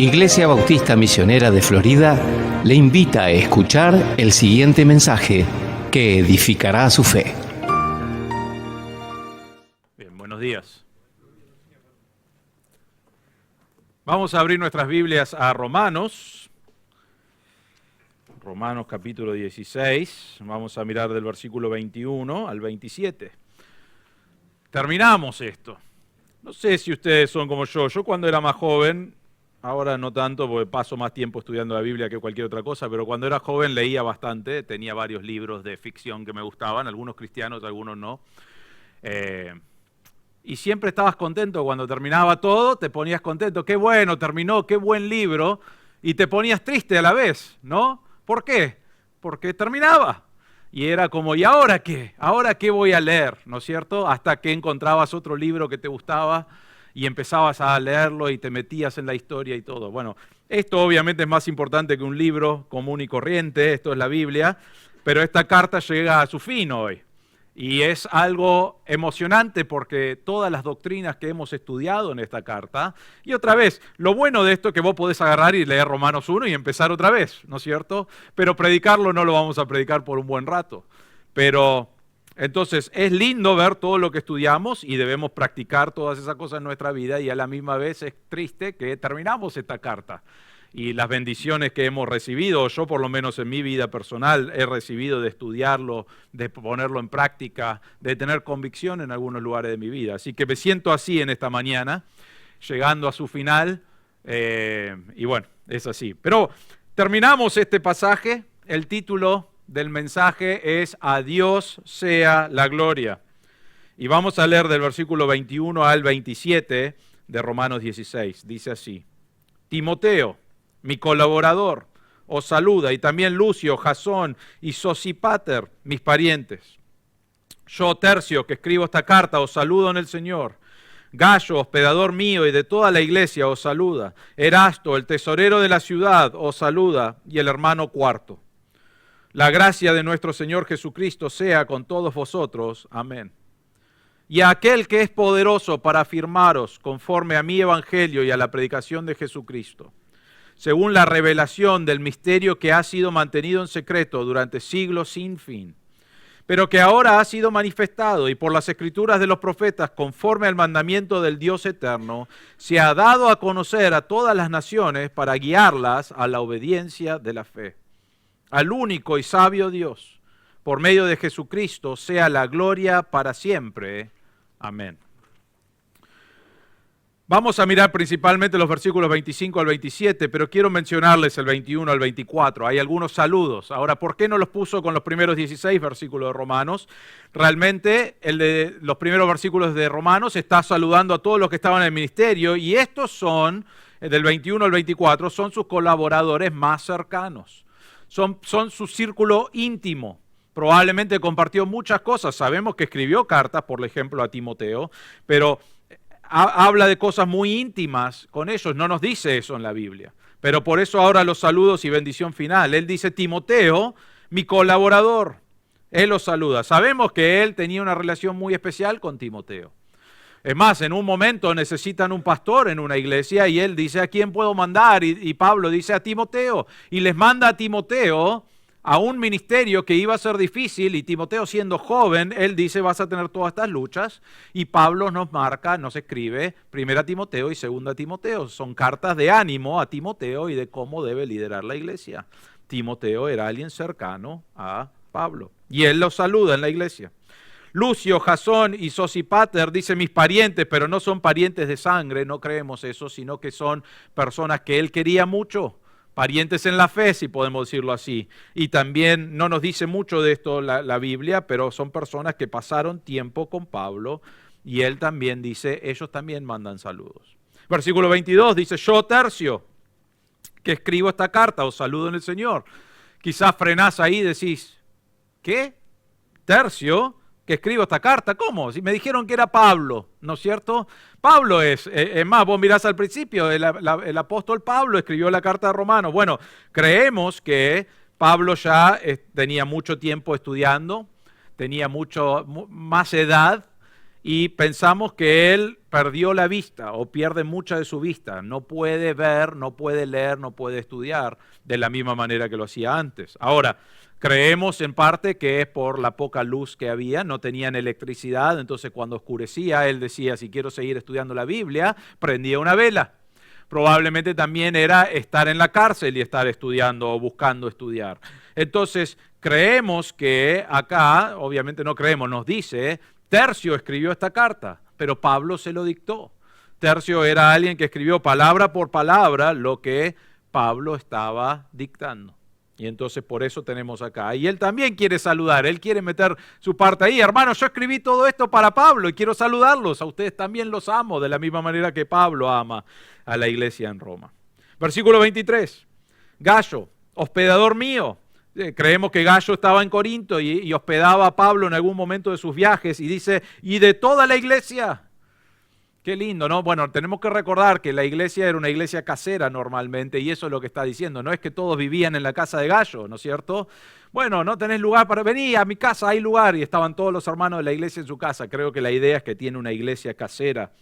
Iglesia Bautista Misionera de Florida le invita a escuchar el siguiente mensaje que edificará su fe. Bien, buenos días. Vamos a abrir nuestras Biblias a Romanos capítulo 16. Vamos a mirar del versículo 21 al 27. Terminamos esto. No sé si ustedes son como yo. Yo cuando era más joven, ahora no tanto porque paso más tiempo estudiando la Biblia que cualquier otra cosa, pero cuando era joven leía bastante, tenía varios libros de ficción que me gustaban, algunos cristianos, algunos no. Y siempre estabas contento cuando terminaba todo, te ponías contento, qué bueno, terminó, qué buen libro, y te ponías triste a la vez, ¿no? ¿Por qué? Porque terminaba. Y era como, ¿y ahora qué? ¿Ahora qué voy a leer? ¿No es cierto? Hasta que encontrabas otro libro que te gustaba y empezabas a leerlo y te metías en la historia y todo. Bueno, esto obviamente es más importante que un libro común y corriente, esto es la Biblia, pero esta carta llega a su fin hoy. Y es algo emocionante porque todas las doctrinas que hemos estudiado en esta carta, y otra vez, lo bueno de esto es que vos podés agarrar y leer Romanos 1 y empezar otra vez, ¿no es cierto? Pero predicarlo no lo vamos a predicar por un buen rato. Pero entonces es lindo ver todo lo que estudiamos y debemos practicar todas esas cosas en nuestra vida, y a la misma vez es triste que terminamos esta carta. Y las bendiciones que hemos recibido, yo por lo menos en mi vida personal he recibido de estudiarlo, de ponerlo en práctica, de tener convicción en algunos lugares de mi vida. Así que me siento así en esta mañana, llegando a su final, y bueno, es así. Pero terminamos este pasaje, el título del mensaje es "A Dios sea la gloria". Y vamos a leer del versículo 21 al 27 de Romanos 16. Dice así: Timoteo, mi colaborador, os saluda, y también Lucio, Jasón y Sosípater, mis parientes. Yo, Tercio, que escribo esta carta, os saludo en el Señor. Gayo, hospedador mío y de toda la iglesia, os saluda. Erasto, el tesorero de la ciudad, os saluda, y el hermano Cuarto. La gracia de nuestro Señor Jesucristo sea con todos vosotros. Amén. Y a aquel que es poderoso para afirmaros conforme a mi evangelio y a la predicación de Jesucristo, según la revelación del misterio que ha sido mantenido en secreto durante siglos sin fin, pero que ahora ha sido manifestado y por las escrituras de los profetas, conforme al mandamiento del Dios eterno, se ha dado a conocer a todas las naciones para guiarlas a la obediencia de la fe. Al único y sabio Dios, por medio de Jesucristo, sea la gloria para siempre. Amén. Vamos a mirar principalmente los versículos 25 al 27, pero quiero mencionarles el 21 al 24. Hay algunos saludos. Ahora, ¿por qué no los puso con los primeros 16 versículos de Romanos? Realmente, el de los primeros versículos de Romanos está saludando a todos los que estaban en el ministerio, y estos son, del 21 al 24, son sus colaboradores más cercanos. Son su círculo íntimo. Probablemente compartió muchas cosas. Sabemos que escribió cartas, por ejemplo, a Timoteo, pero habla de cosas muy íntimas con ellos, no nos dice eso en la Biblia. Pero por eso ahora los saludos y bendición final. Él dice: Timoteo, mi colaborador. Él los saluda. Sabemos que él tenía una relación muy especial con Timoteo. Es más, en un momento necesitan un pastor en una iglesia y él dice: ¿a quién puedo mandar? Y Pablo dice: a Timoteo. Y les manda a Timoteo a un ministerio que iba a ser difícil, y Timoteo, siendo joven, él dice: vas a tener todas estas luchas, y Pablo nos marca, nos escribe 1 Timoteo y 2 Timoteo. Son cartas de ánimo a Timoteo y de cómo debe liderar la iglesia. Timoteo era alguien cercano a Pablo, y él los saluda en la iglesia. Lucio, Jasón y Sosípater, dice mis parientes, pero no son parientes de sangre, no creemos eso, sino que son personas que él quería mucho. Parientes en la fe, si podemos decirlo así. Y también no nos dice mucho de esto la Biblia, pero son personas que pasaron tiempo con Pablo, y él también dice, ellos también mandan saludos. Versículo 22 dice: yo, Tercio, que escribo esta carta, os saludo en el Señor. Quizás frenás ahí y decís: ¿qué? ¿Tercio? Que escribo esta carta, ¿cómo? Si me dijeron que era Pablo, ¿no es cierto? Pablo es más, vos mirás al principio, el apóstol Pablo escribió la carta de Romanos. Bueno, creemos que Pablo ya tenía mucho tiempo estudiando, tenía más edad, y pensamos que él perdió la vista o pierde mucha de su vista. No puede ver, no puede leer, no puede estudiar de la misma manera que lo hacía antes. Ahora, creemos en parte que es por la poca luz que había, no tenían electricidad, entonces cuando oscurecía, él decía, si quiero seguir estudiando la Biblia, prendía una vela. Probablemente también era estar en la cárcel y estar estudiando o buscando estudiar. Entonces, creemos que acá, obviamente no creemos, nos dice, Tercio escribió esta carta, pero Pablo se lo dictó. Tercio era alguien que escribió palabra por palabra lo que Pablo estaba dictando. Y entonces por eso tenemos acá. Y él también quiere saludar, él quiere meter su parte ahí. Hermanos, yo escribí todo esto para Pablo y quiero saludarlos. A ustedes también los amo, de la misma manera que Pablo ama a la iglesia en Roma. Versículo 23. Gallo, hospedador mío. Creemos que Gallo estaba en Corinto y hospedaba a Pablo en algún momento de sus viajes. Y dice, y de toda la iglesia. Qué lindo, ¿no? Bueno, tenemos que recordar que la iglesia era una iglesia casera normalmente y eso es lo que está diciendo. No es que todos vivían en la casa de Gallo, ¿no es cierto? Bueno, no tenés lugar para venir, a mi casa hay lugar y estaban todos los hermanos de la iglesia en su casa. Creo que la idea es que tiene una iglesia casera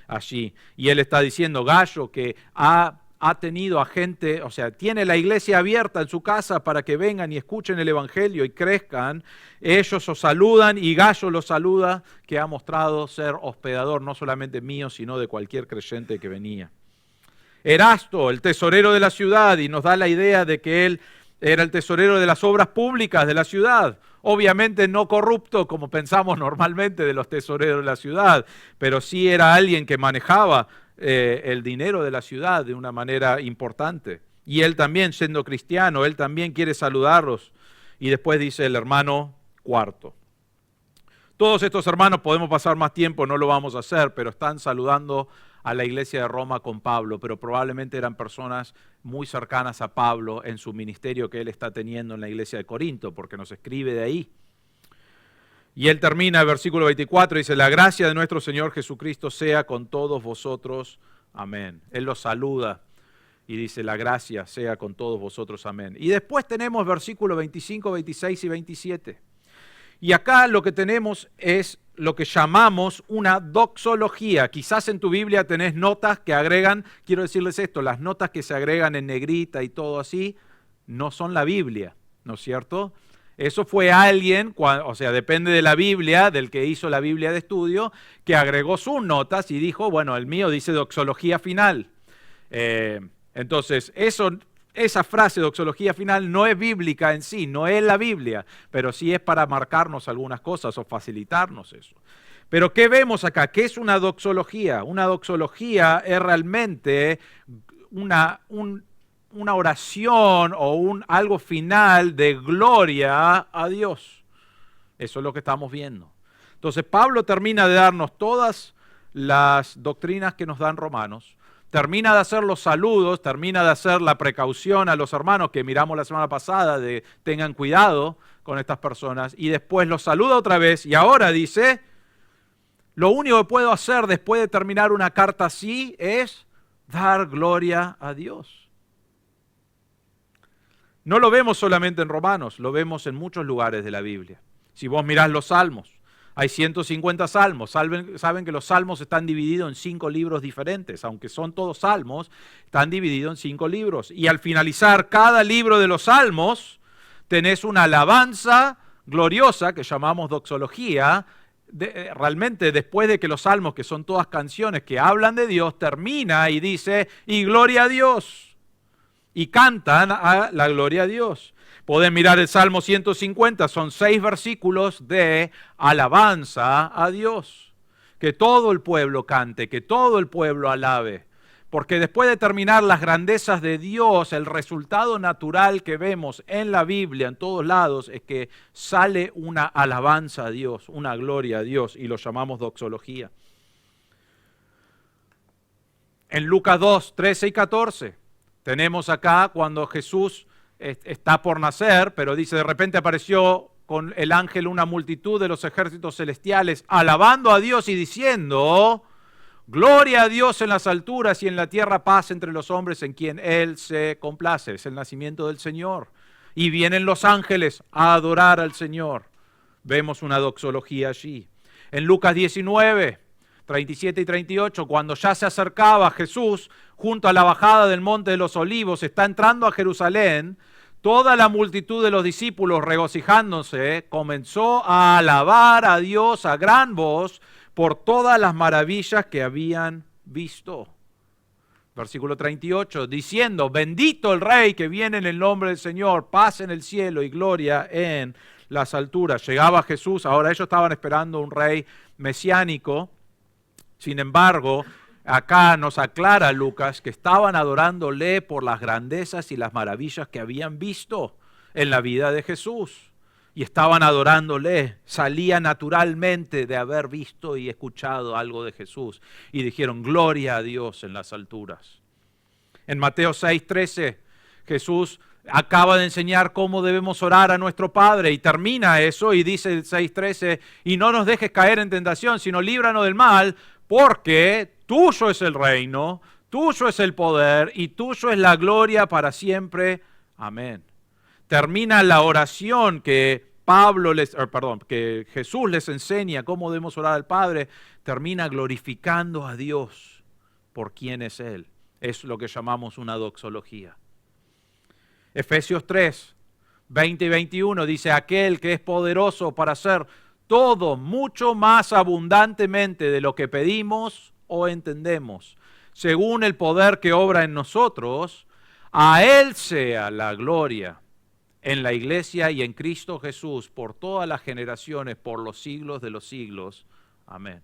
allí. Y él está diciendo, Gallo, que ha tenido a gente, o sea, tiene la iglesia abierta en su casa para que vengan y escuchen el evangelio y crezcan. Ellos os saludan y Gallo los saluda, que ha mostrado ser hospedador no solamente mío, sino de cualquier creyente que venía. Erasto, el tesorero de la ciudad, y nos da la idea de que él era el tesorero de las obras públicas de la ciudad. Obviamente no corrupto como pensamos normalmente de los tesoreros de la ciudad, pero sí era alguien que manejaba el dinero de la ciudad de una manera importante. Y él también, siendo cristiano, él también quiere saludarlos. Y después dice el hermano Cuarto. Todos estos hermanos, podemos pasar más tiempo, no lo vamos a hacer, pero están saludando a la iglesia de Roma con Pablo, pero probablemente eran personas muy cercanas a Pablo en su ministerio que él está teniendo en la iglesia de Corinto, porque nos escribe de ahí. Y él termina el versículo 24, dice, la gracia de nuestro Señor Jesucristo sea con todos vosotros. Amén. Él los saluda y dice, la gracia sea con todos vosotros. Amén. Y después tenemos versículos 25, 26 y 27. Y acá lo que tenemos es lo que llamamos una doxología. Quizás en tu Biblia tenés notas que agregan, quiero decirles esto, las notas que se agregan en negrita y todo así, no son la Biblia, ¿no es cierto? Eso fue alguien, o sea, depende de la Biblia, del que hizo la Biblia de estudio, que agregó sus notas y dijo, bueno, el mío dice doxología final. Entonces, esa frase doxología final no es bíblica en sí, no es la Biblia, pero sí es para marcarnos algunas cosas o facilitarnos eso. Pero ¿qué vemos acá? ¿Qué es una doxología? Una doxología es realmente una oración o algo final de gloria a Dios. Eso es lo que estamos viendo. Entonces Pablo termina de darnos todas las doctrinas que nos dan Romanos, termina de hacer los saludos, termina de hacer la precaución a los hermanos que miramos la semana pasada de tengan cuidado con estas personas y después los saluda otra vez y ahora dice, lo único que puedo hacer después de terminar una carta así es dar gloria a Dios. No lo vemos solamente en Romanos, lo vemos en muchos lugares de la Biblia. Si vos mirás los salmos, hay 150 salmos. Saben que los salmos están divididos en 5 libros diferentes. Aunque son todos salmos, están divididos en 5 libros. Y al finalizar cada libro de los salmos, tenés una alabanza gloriosa que llamamos doxología. Realmente después de que los salmos, que son todas canciones que hablan de Dios, termina y dice, y gloria a Dios. Y cantan a la gloria a Dios. Pueden mirar el Salmo 150, son 6 versículos de alabanza a Dios. Que todo el pueblo cante, que todo el pueblo alabe. Porque después de terminar las grandezas de Dios, el resultado natural que vemos en la Biblia, en todos lados, es que sale una alabanza a Dios, una gloria a Dios, y lo llamamos doxología. En Lucas 2, 13 y 14. Tenemos acá cuando Jesús está por nacer, pero dice, de repente apareció con el ángel una multitud de los ejércitos celestiales, alabando a Dios y diciendo, gloria a Dios en las alturas y en la tierra paz entre los hombres en quien Él se complace. Es el nacimiento del Señor. Y vienen los ángeles a adorar al Señor. Vemos una doxología allí. En Lucas 19, 37 y 38, cuando ya se acercaba Jesús junto a la bajada del Monte de los Olivos, está entrando a Jerusalén, toda la multitud de los discípulos, regocijándose, comenzó a alabar a Dios a gran voz por todas las maravillas que habían visto. Versículo 38, diciendo, bendito el Rey que viene en el nombre del Señor, paz en el cielo y gloria en las alturas. Llegaba Jesús, ahora ellos estaban esperando un rey mesiánico, sin embargo, acá nos aclara Lucas que estaban adorándole por las grandezas y las maravillas que habían visto en la vida de Jesús. Y estaban adorándole, salía naturalmente de haber visto y escuchado algo de Jesús. Y dijeron, gloria a Dios en las alturas. En Mateo 6:13, Jesús acaba de enseñar cómo debemos orar a nuestro Padre y termina eso y dice el 6:13, y no nos dejes caer en tentación, sino líbranos del mal, porque tuyo es el reino, tuyo es el poder y tuyo es la gloria para siempre. Amén. Termina la oración que que Jesús les enseña cómo debemos orar al Padre, termina glorificando a Dios por quién es Él. Es lo que llamamos una doxología. Efesios 3, 20 y 21 dice, aquel que es poderoso para hacer todo mucho más abundantemente de lo que pedimos o entendemos, según el poder que obra en nosotros, a Él sea la gloria en la iglesia y en Cristo Jesús por todas las generaciones, por los siglos de los siglos. Amén.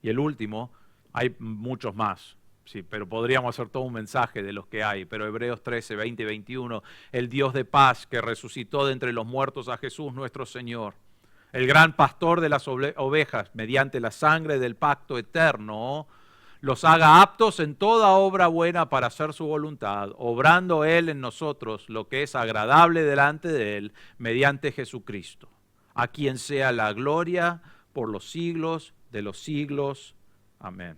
Y el último, hay muchos más, sí, pero podríamos hacer todo un mensaje de los que hay, pero Hebreos 13, 20 y 21, el Dios de paz que resucitó de entre los muertos a Jesús nuestro Señor, el gran pastor de las ovejas, mediante la sangre del pacto eterno, los haga aptos en toda obra buena para hacer su voluntad, obrando Él en nosotros lo que es agradable delante de Él, mediante Jesucristo, a quien sea la gloria por los siglos de los siglos. Amén.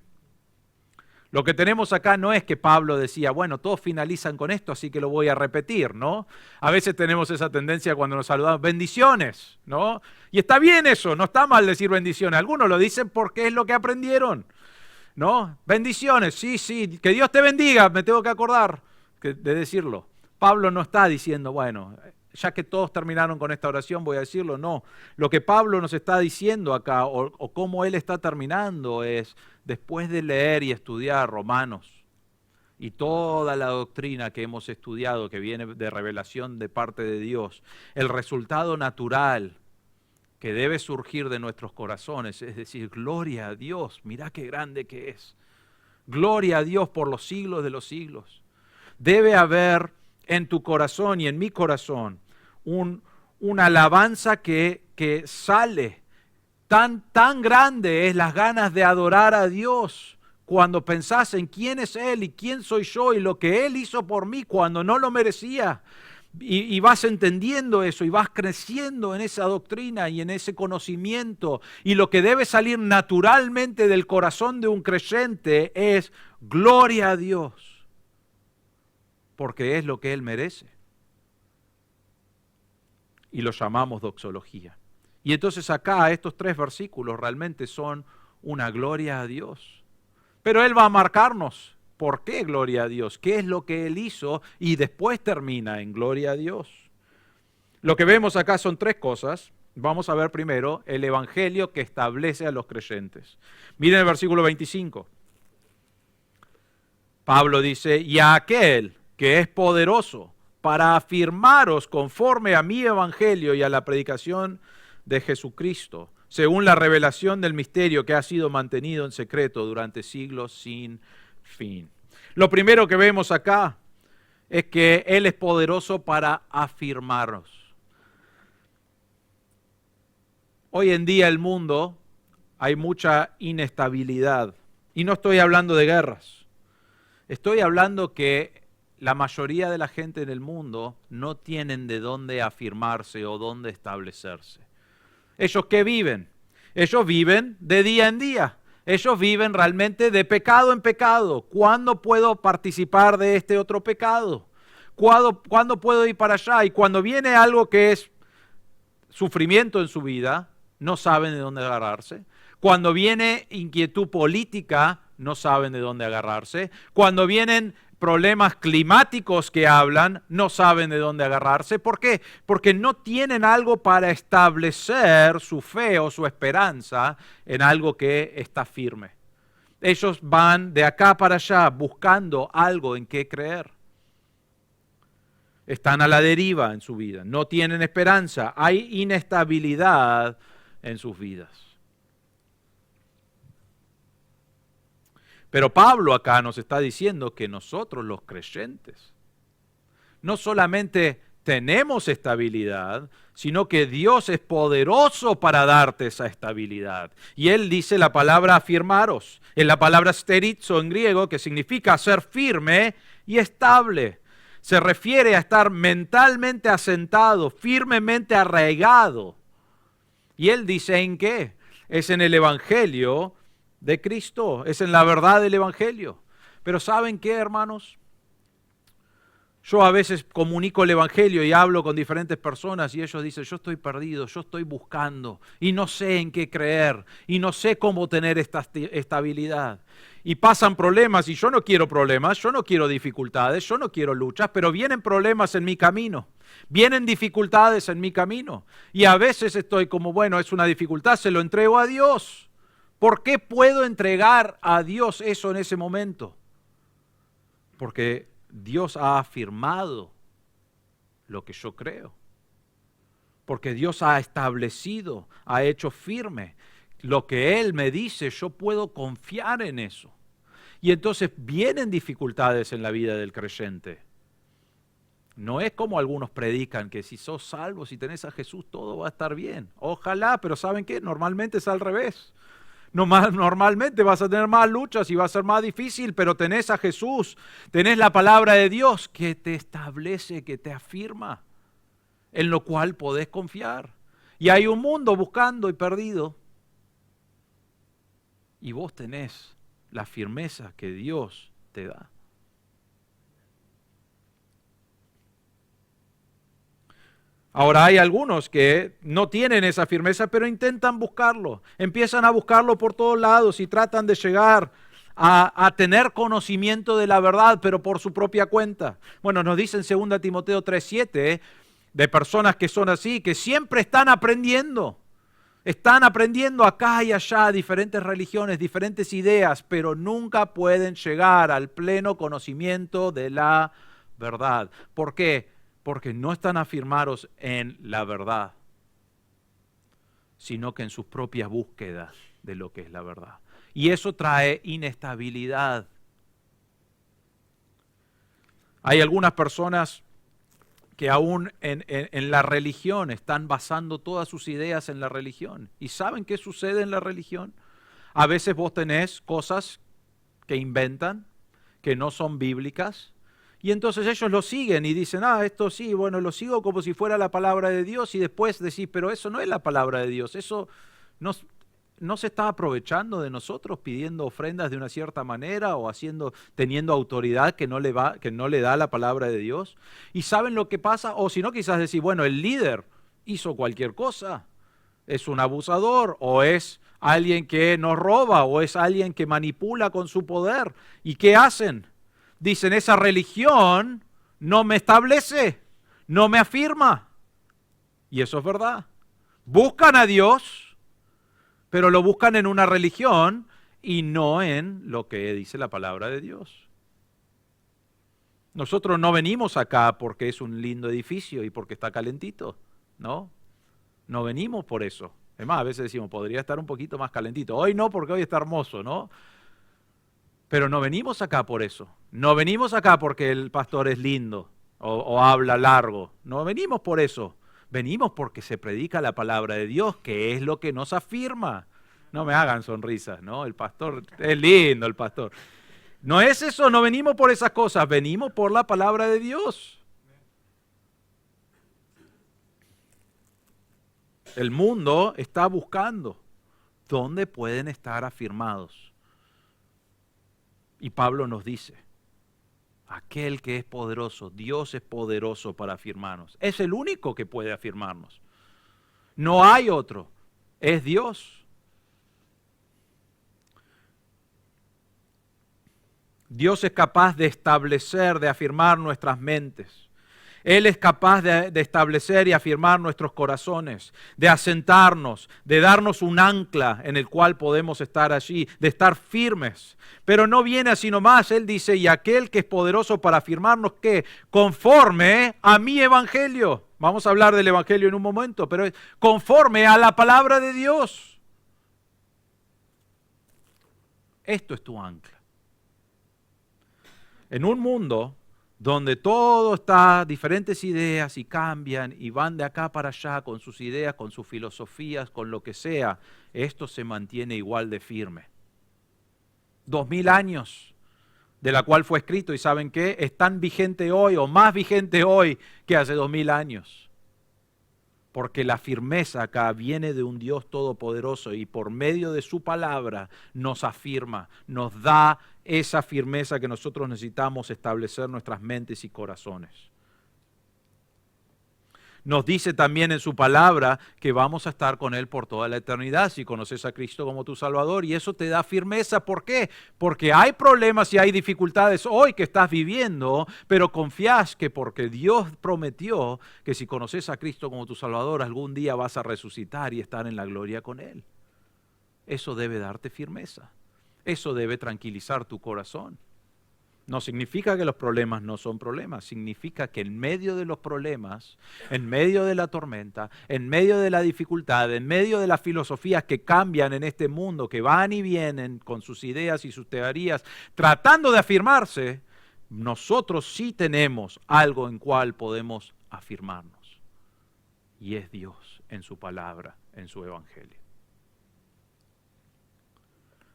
Lo que tenemos acá no es que Pablo decía, bueno, todos finalizan con esto, así que lo voy a repetir, ¿no? A veces tenemos esa tendencia cuando nos saludamos, bendiciones, ¿no? Y está bien eso, no está mal decir bendiciones. Algunos lo dicen porque es lo que aprendieron, ¿no? Bendiciones, sí, que Dios te bendiga, me tengo que acordar de decirlo. Pablo no está diciendo, bueno, ya que todos terminaron con esta oración voy a decirlo, no. Lo que Pablo nos está diciendo acá, o cómo él está terminando es, después de leer y estudiar Romanos y toda la doctrina que hemos estudiado, que viene de revelación de parte de Dios, el resultado natural que debe surgir de nuestros corazones, es decir, gloria a Dios, mirá qué grande que es. Gloria a Dios por los siglos de los siglos. Debe haber en tu corazón y en mi corazón una alabanza que sale. Tan grande es las ganas de adorar a Dios cuando pensás en quién es Él y quién soy yo y lo que Él hizo por mí cuando no lo merecía. Y vas entendiendo eso y vas creciendo en esa doctrina y en ese conocimiento. Y lo que debe salir naturalmente del corazón de un creyente es gloria a Dios, porque es lo que Él merece. Y lo llamamos doxología. Y entonces acá estos 3 versículos realmente son una gloria a Dios. Pero Él va a marcarnos. ¿Por qué gloria a Dios? ¿Qué es lo que Él hizo? Y después termina en gloria a Dios. Lo que vemos acá son 3 cosas. Vamos a ver primero el evangelio que establece a los creyentes. Miren el versículo 25. Pablo dice, y a aquel que es poderoso para afirmaros conforme a mi evangelio y a la predicación de Jesucristo, según la revelación del misterio que ha sido mantenido en secreto durante siglos sin fin. Lo primero que vemos acá es que Él es poderoso para afirmarnos. Hoy en día el mundo hay mucha inestabilidad y no estoy hablando de guerras. Estoy hablando que la mayoría de la gente en el mundo no tienen de dónde afirmarse o dónde establecerse. ¿Ellos qué viven? Ellos viven de día en día. Ellos viven realmente de pecado en pecado. ¿Cuándo puedo participar de este otro pecado? ¿Cuándo puedo ir para allá? Y cuando viene algo que es sufrimiento en su vida, no saben de dónde agarrarse. Cuando viene inquietud política, no saben de dónde agarrarse. Cuando vienen problemas climáticos que hablan, no saben de dónde agarrarse. ¿Por qué? Porque no tienen algo para establecer su fe o su esperanza en algo que está firme. Ellos van de acá para allá buscando algo en qué creer. Están a la deriva en su vida, no tienen esperanza, hay inestabilidad en sus vidas. Pero Pablo acá nos está diciendo que nosotros los creyentes no solamente tenemos estabilidad, sino que Dios es poderoso para darte esa estabilidad. Y él dice la palabra afirmaros, es la palabra sterizo en griego, que significa ser firme y estable. Se refiere a estar mentalmente asentado, firmemente arraigado. Y él dice, ¿en qué? Es en el Evangelio de Cristo, es en la verdad del Evangelio. Pero ¿saben qué, hermanos? Yo a veces comunico el Evangelio y hablo con diferentes personas y ellos dicen, yo estoy perdido, yo estoy buscando y no sé en qué creer y no sé cómo tener esta estabilidad. Y pasan problemas y yo no quiero problemas, yo no quiero dificultades, yo no quiero luchas, pero vienen problemas en mi camino, vienen dificultades en mi camino. Y a veces estoy como, bueno, es una dificultad, se lo entrego a Dios. ¿Por qué puedo entregar a Dios eso en ese momento? Porque Dios ha afirmado lo que yo creo. Porque Dios ha establecido, ha hecho firme lo que Él me dice, yo puedo confiar en eso. Y entonces vienen dificultades en la vida del creyente. No es como algunos predican que si sos salvo, si tenés a Jesús, todo va a estar bien. Ojalá, pero ¿saben qué? Normalmente es al revés. Normalmente vas a tener más luchas y va a ser más difícil, pero tenés a Jesús, tenés la palabra de Dios que te establece, que te afirma, en lo cual podés confiar. Y hay un mundo buscando y perdido, y vos tenés la firmeza que Dios te da. Ahora hay algunos que no tienen esa firmeza, pero intentan buscarlo. Empiezan a buscarlo por todos lados y tratan de llegar a tener conocimiento de la verdad, pero por su propia cuenta. Bueno, nos dice en 2 Timoteo 3:7 de personas que son así, que siempre están aprendiendo. Están aprendiendo acá y allá diferentes religiones, diferentes ideas, pero nunca pueden llegar al pleno conocimiento de la verdad. ¿Por qué? Porque no están afirmados en la verdad, sino que en sus propias búsquedas de lo que es la verdad. Y eso trae inestabilidad. Hay algunas personas que aún en la religión están basando todas sus ideas en la religión. ¿Y saben qué sucede en la religión? A veces vos tenés cosas que inventan, que no son bíblicas, y entonces ellos lo siguen y dicen, esto sí, bueno, lo sigo como si fuera la palabra de Dios, y después decís, pero eso no es la palabra de Dios, eso no se está aprovechando de nosotros pidiendo ofrendas de una cierta manera o teniendo autoridad que no le da la palabra de Dios. ¿Y saben lo que pasa? O si no, quizás decir, bueno, el líder hizo cualquier cosa, es un abusador o es alguien que nos roba o es alguien que manipula con su poder. ¿Y qué hacen? Dicen, esa religión no me establece, no me afirma. Y eso es verdad. Buscan a Dios, pero lo buscan en una religión y no en lo que dice la palabra de Dios. Nosotros no venimos acá porque es un lindo edificio y porque está calentito, ¿no? No venimos por eso. Es más, a veces decimos, podría estar un poquito más calentito. Hoy no, porque hoy está hermoso, ¿no? Pero no venimos acá por eso. No venimos acá porque el pastor es lindo o habla largo. No venimos por eso. Venimos porque se predica la palabra de Dios, que es lo que nos afirma. No me hagan sonrisas, ¿no? El pastor, es lindo el pastor. No es eso, no venimos por esas cosas, venimos por la palabra de Dios. El mundo está buscando dónde pueden estar afirmados. Y Pablo nos dice, aquel que es poderoso, Dios es poderoso para afirmarnos. Es el único que puede afirmarnos. No hay otro. es Dios. Dios es capaz de establecer, de afirmar nuestras mentes. Él es capaz de establecer y afirmar nuestros corazones, de asentarnos, de darnos un ancla en el cual podemos estar allí, de estar firmes. Pero no viene así nomás. Él dice, y aquel que es poderoso para afirmarnos, ¿qué? Conforme a mi evangelio. Vamos a hablar del evangelio en un momento, pero es conforme a la palabra de Dios. Esto es tu ancla. En un mundo donde todo está, diferentes ideas y cambian y van de acá para allá con sus ideas, con sus filosofías, con lo que sea, esto se mantiene igual de firme. 2000 años de la cual fue escrito, y ¿saben qué? Es tan vigente hoy o más vigente hoy que hace 2000 años. Porque la firmeza acá viene de un Dios todopoderoso y por medio de su palabra nos afirma, nos da esa firmeza que nosotros necesitamos establecer nuestras mentes y corazones. Nos dice también en su palabra que vamos a estar con Él por toda la eternidad si conoces a Cristo como tu Salvador, y eso te da firmeza. ¿Por qué? Porque hay problemas y hay dificultades hoy que estás viviendo, pero confías que porque Dios prometió que si conoces a Cristo como tu Salvador, algún día vas a resucitar y estar en la gloria con Él. Eso debe darte firmeza. Eso debe tranquilizar tu corazón. No significa que los problemas no son problemas, significa que en medio de los problemas, en medio de la tormenta, en medio de la dificultad, en medio de las filosofías que cambian en este mundo, que van y vienen con sus ideas y sus teorías, tratando de afirmarse, nosotros sí tenemos algo en cual podemos afirmarnos. Y es Dios en su palabra, en su evangelio.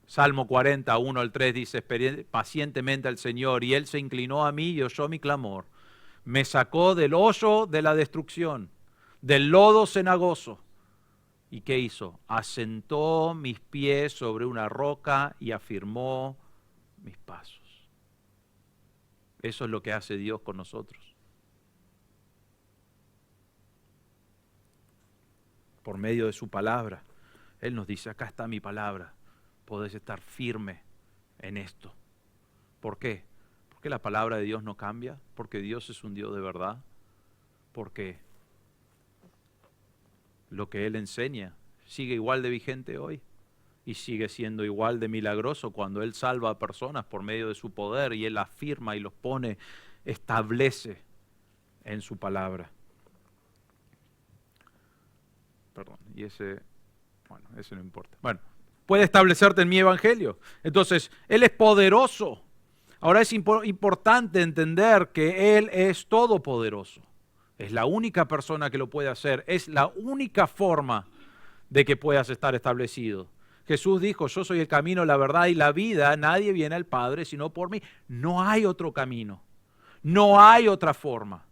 Salmo 40, 1 al 3 dice, esperé pacientemente al Señor, y Él se inclinó a mí y oyó mi clamor. Me sacó del hoyo de la destrucción, del lodo cenagoso. ¿Y qué hizo? Asentó mis pies sobre una roca y afirmó mis pasos. Eso es lo que hace Dios con nosotros. Por medio de su palabra, Él nos dice, acá está mi palabra. Podés estar firme en esto. ¿Por qué? Porque la palabra de Dios no cambia, porque Dios es un Dios de verdad, porque lo que Él enseña sigue igual de vigente hoy y sigue siendo igual de milagroso cuando Él salva a personas por medio de su poder y Él afirma y los pone, establece en su palabra. Perdón, y ese no importa. Bueno. Puede establecerte en mi evangelio. Entonces, Él es poderoso. Ahora es importante entender que Él es todopoderoso. Es la única persona que lo puede hacer. Es la única forma de que puedas estar establecido. Jesús dijo, yo soy el camino, la verdad y la vida. Nadie viene al Padre sino por mí. No hay otro camino. No hay otra forma.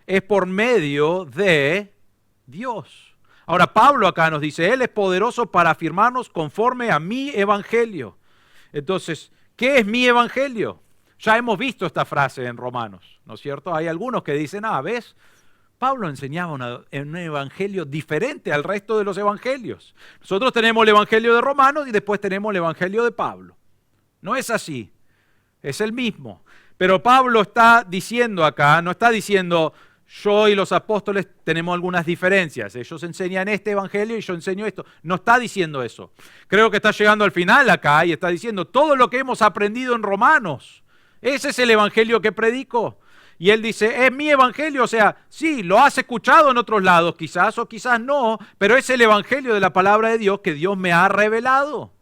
Es por medio de Dios. Ahora Pablo acá nos dice, Él es poderoso para afirmarnos conforme a mi evangelio. Entonces, ¿qué es mi evangelio? Ya hemos visto esta frase en Romanos, ¿no es cierto? Hay algunos que dicen, ¿ves? Pablo enseñaba un evangelio diferente al resto de los evangelios. Nosotros tenemos el evangelio de Romanos y después tenemos el evangelio de Pablo. No es así, es el mismo. Pero Pablo está diciendo acá, no está diciendo, yo y los apóstoles tenemos algunas diferencias. Ellos enseñan este evangelio y yo enseño esto. No está diciendo eso. Creo que está llegando al final acá y está diciendo todo lo que hemos aprendido en Romanos. Ese es el evangelio que predico. Y él dice, es mi evangelio. O sea, sí, lo has escuchado en otros lados quizás o quizás no, pero es el evangelio de la palabra de Dios que Dios me ha revelado.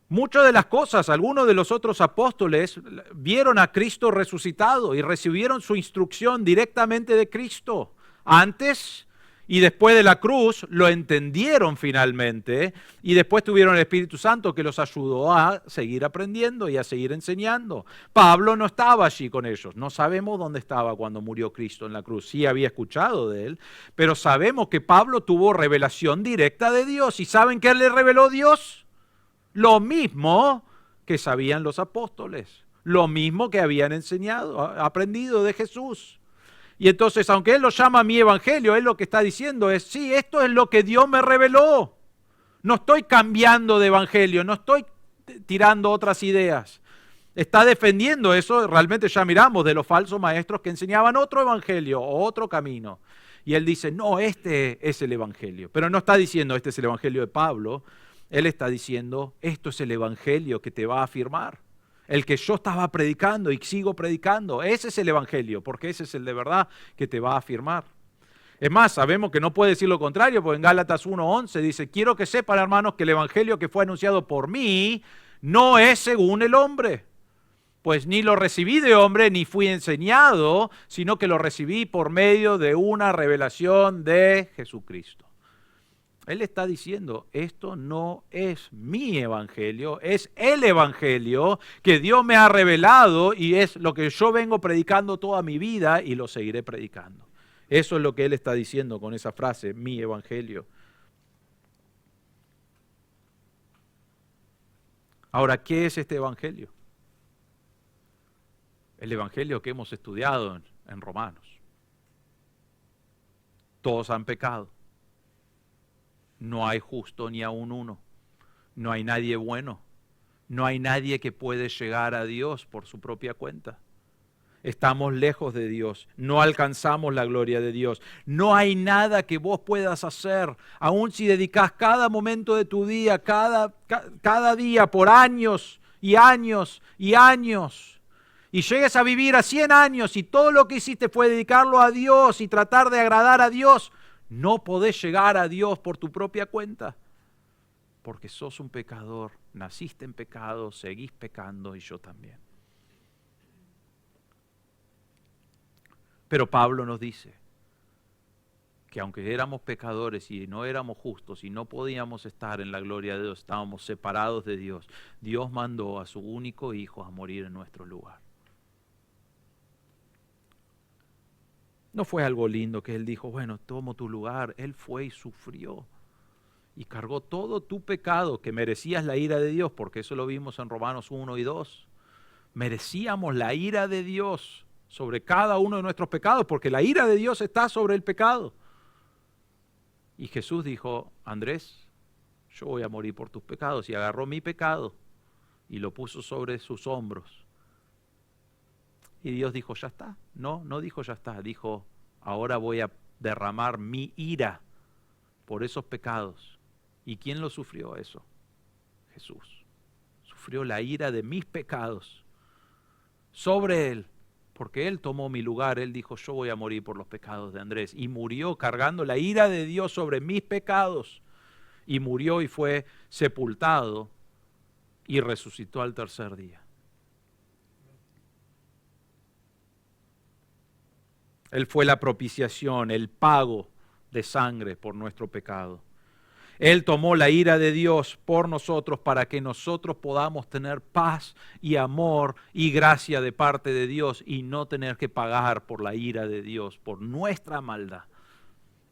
Muchas de las cosas, algunos de los otros apóstoles vieron a Cristo resucitado y recibieron su instrucción directamente de Cristo. Antes y después de la cruz lo entendieron finalmente y después tuvieron el Espíritu Santo que los ayudó a seguir aprendiendo y a seguir enseñando. Pablo no estaba allí con ellos. No sabemos dónde estaba cuando murió Cristo en la cruz. Sí había escuchado de Él, pero sabemos que Pablo tuvo revelación directa de Dios. ¿Y saben qué le reveló Dios? Lo mismo que sabían los apóstoles, lo mismo que habían enseñado, aprendido de Jesús. Y entonces, aunque Él lo llama mi evangelio, Él lo que está diciendo es, sí, esto es lo que Dios me reveló. No estoy cambiando de evangelio, no estoy tirando otras ideas. Está defendiendo eso, realmente ya miramos de los falsos maestros que enseñaban otro evangelio o otro camino. Y Él dice, no, este es el evangelio. Pero no está diciendo, este es el evangelio de Pablo. Él está diciendo, esto es el evangelio que te va a afirmar. El que yo estaba predicando y sigo predicando, ese es el evangelio, porque ese es el de verdad que te va a afirmar. Es más, sabemos que no puede decir lo contrario, porque en Gálatas 1:11 dice, quiero que sepan, hermanos, que el evangelio que fue anunciado por mí no es según el hombre. Pues ni lo recibí de hombre, ni fui enseñado, sino que lo recibí por medio de una revelación de Jesucristo. Él está diciendo, esto no es mi evangelio, es el evangelio que Dios me ha revelado y es lo que yo vengo predicando toda mi vida y lo seguiré predicando. Eso es lo que Él está diciendo con esa frase, mi evangelio. Ahora, ¿qué es este evangelio? El evangelio que hemos estudiado en Romanos. Todos han pecado. No hay justo ni aun uno. No hay nadie bueno. No hay nadie que puede llegar a Dios por su propia cuenta. Estamos lejos de Dios. No alcanzamos la gloria de Dios. No hay nada que vos puedas hacer, aun si dedicás cada momento de tu día, cada día por años y años y años. Y llegues a vivir a 100 años y todo lo que hiciste fue dedicarlo a Dios y tratar de agradar a Dios, no podés llegar a Dios por tu propia cuenta, porque sos un pecador, naciste en pecado, seguís pecando y yo también. Pero Pablo nos dice que aunque éramos pecadores y no éramos justos y no podíamos estar en la gloria de Dios, estábamos separados de Dios, Dios mandó a su único Hijo a morir en nuestro lugar. No fue algo lindo que Él dijo, bueno, tomo tu lugar. Él fue y sufrió y cargó todo tu pecado, que merecías la ira de Dios, porque eso lo vimos en Romanos 1 y 2. Merecíamos la ira de Dios sobre cada uno de nuestros pecados, porque la ira de Dios está sobre el pecado. Y Jesús dijo, Andrés, yo voy a morir por tus pecados. Y agarró mi pecado y lo puso sobre sus hombros. Y Dios dijo, ya está. No dijo ya está, dijo, ahora voy a derramar mi ira por esos pecados. ¿Y quién lo sufrió eso? Jesús. Sufrió la ira de mis pecados sobre Él, porque Él tomó mi lugar. Él dijo, yo voy a morir por los pecados de Andrés. Y murió cargando la ira de Dios sobre mis pecados. Y murió y fue sepultado y resucitó al tercer día. Él fue la propiciación, el pago de sangre por nuestro pecado. Él tomó la ira de Dios por nosotros para que nosotros podamos tener paz y amor y gracia de parte de Dios y no tener que pagar por la ira de Dios, por nuestra maldad.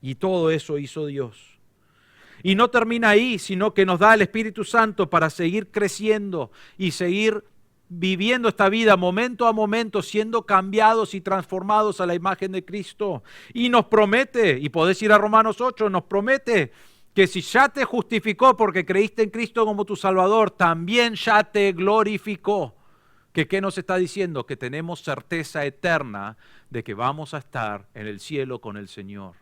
Y todo eso hizo Dios. Y no termina ahí, sino que nos da el Espíritu Santo para seguir creciendo y seguir viviendo esta vida momento a momento, siendo cambiados y transformados a la imagen de Cristo. Y nos promete, y podés ir a Romanos 8, nos promete que si ya te justificó porque creíste en Cristo como tu Salvador, también ya te glorificó. ¿Qué nos está diciendo? Que tenemos certeza eterna de que vamos a estar en el cielo con el Señor.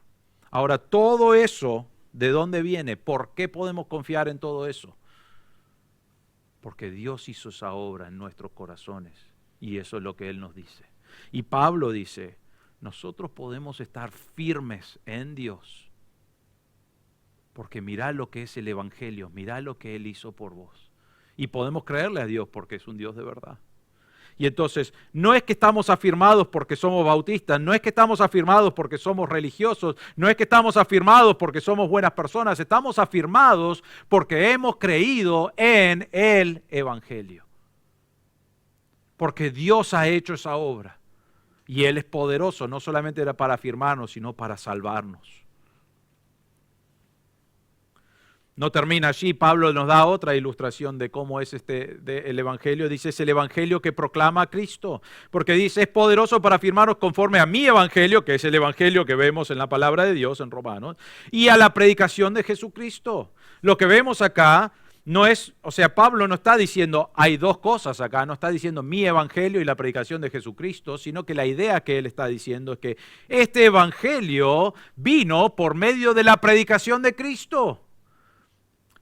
Ahora, todo eso, ¿de dónde viene? ¿Por qué podemos confiar en todo eso? Porque Dios hizo esa obra en nuestros corazones y eso es lo que Él nos dice. Y Pablo dice, nosotros podemos estar firmes en Dios porque mirá lo que es el Evangelio, mirá lo que Él hizo por vos. Y podemos creerle a Dios porque es un Dios de verdad. Y entonces, no es que estamos afirmados porque somos bautistas, no es que estamos afirmados porque somos religiosos, no es que estamos afirmados porque somos buenas personas, estamos afirmados porque hemos creído en el Evangelio. Porque Dios ha hecho esa obra y Él es poderoso, no solamente era para afirmarnos, sino para salvarnos. No termina allí, Pablo nos da otra ilustración de cómo es el Evangelio. Dice, es el Evangelio que proclama a Cristo, porque dice, es poderoso para afirmaros conforme a mi Evangelio, que es el Evangelio que vemos en la palabra de Dios en Romanos, y a la predicación de Jesucristo. Lo que vemos acá no es, o sea, Pablo no está diciendo, hay dos cosas acá, no está diciendo mi Evangelio y la predicación de Jesucristo, sino que la idea que él está diciendo es que este Evangelio vino por medio de la predicación de Cristo.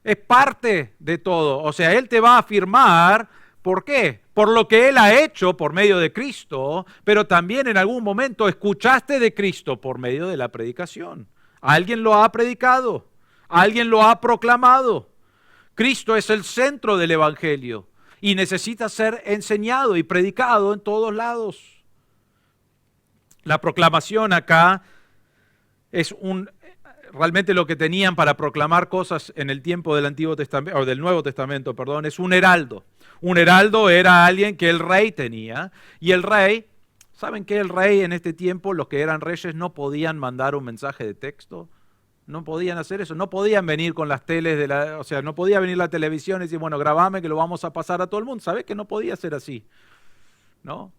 Es parte de todo. O sea, Él te va a afirmar, ¿por qué? Por lo que Él ha hecho por medio de Cristo, pero también en algún momento escuchaste de Cristo por medio de la predicación. Alguien lo ha predicado, alguien lo ha proclamado. Cristo es el centro del Evangelio y necesita ser enseñado y predicado en todos lados. La proclamación acá es realmente lo que tenían para proclamar cosas en el tiempo del Antiguo Testamento, o del Nuevo Testamento, perdón, es un heraldo. Un heraldo era alguien que el rey tenía, y el rey, ¿saben qué? El rey en este tiempo, los que eran reyes, no podían mandar un mensaje de texto, no podían hacer eso, no podían venir con las teles, o sea, no podía venir la televisión y decir, bueno, grabame que lo vamos a pasar a todo el mundo. ¿Sabes que no podía ser así? ¿No?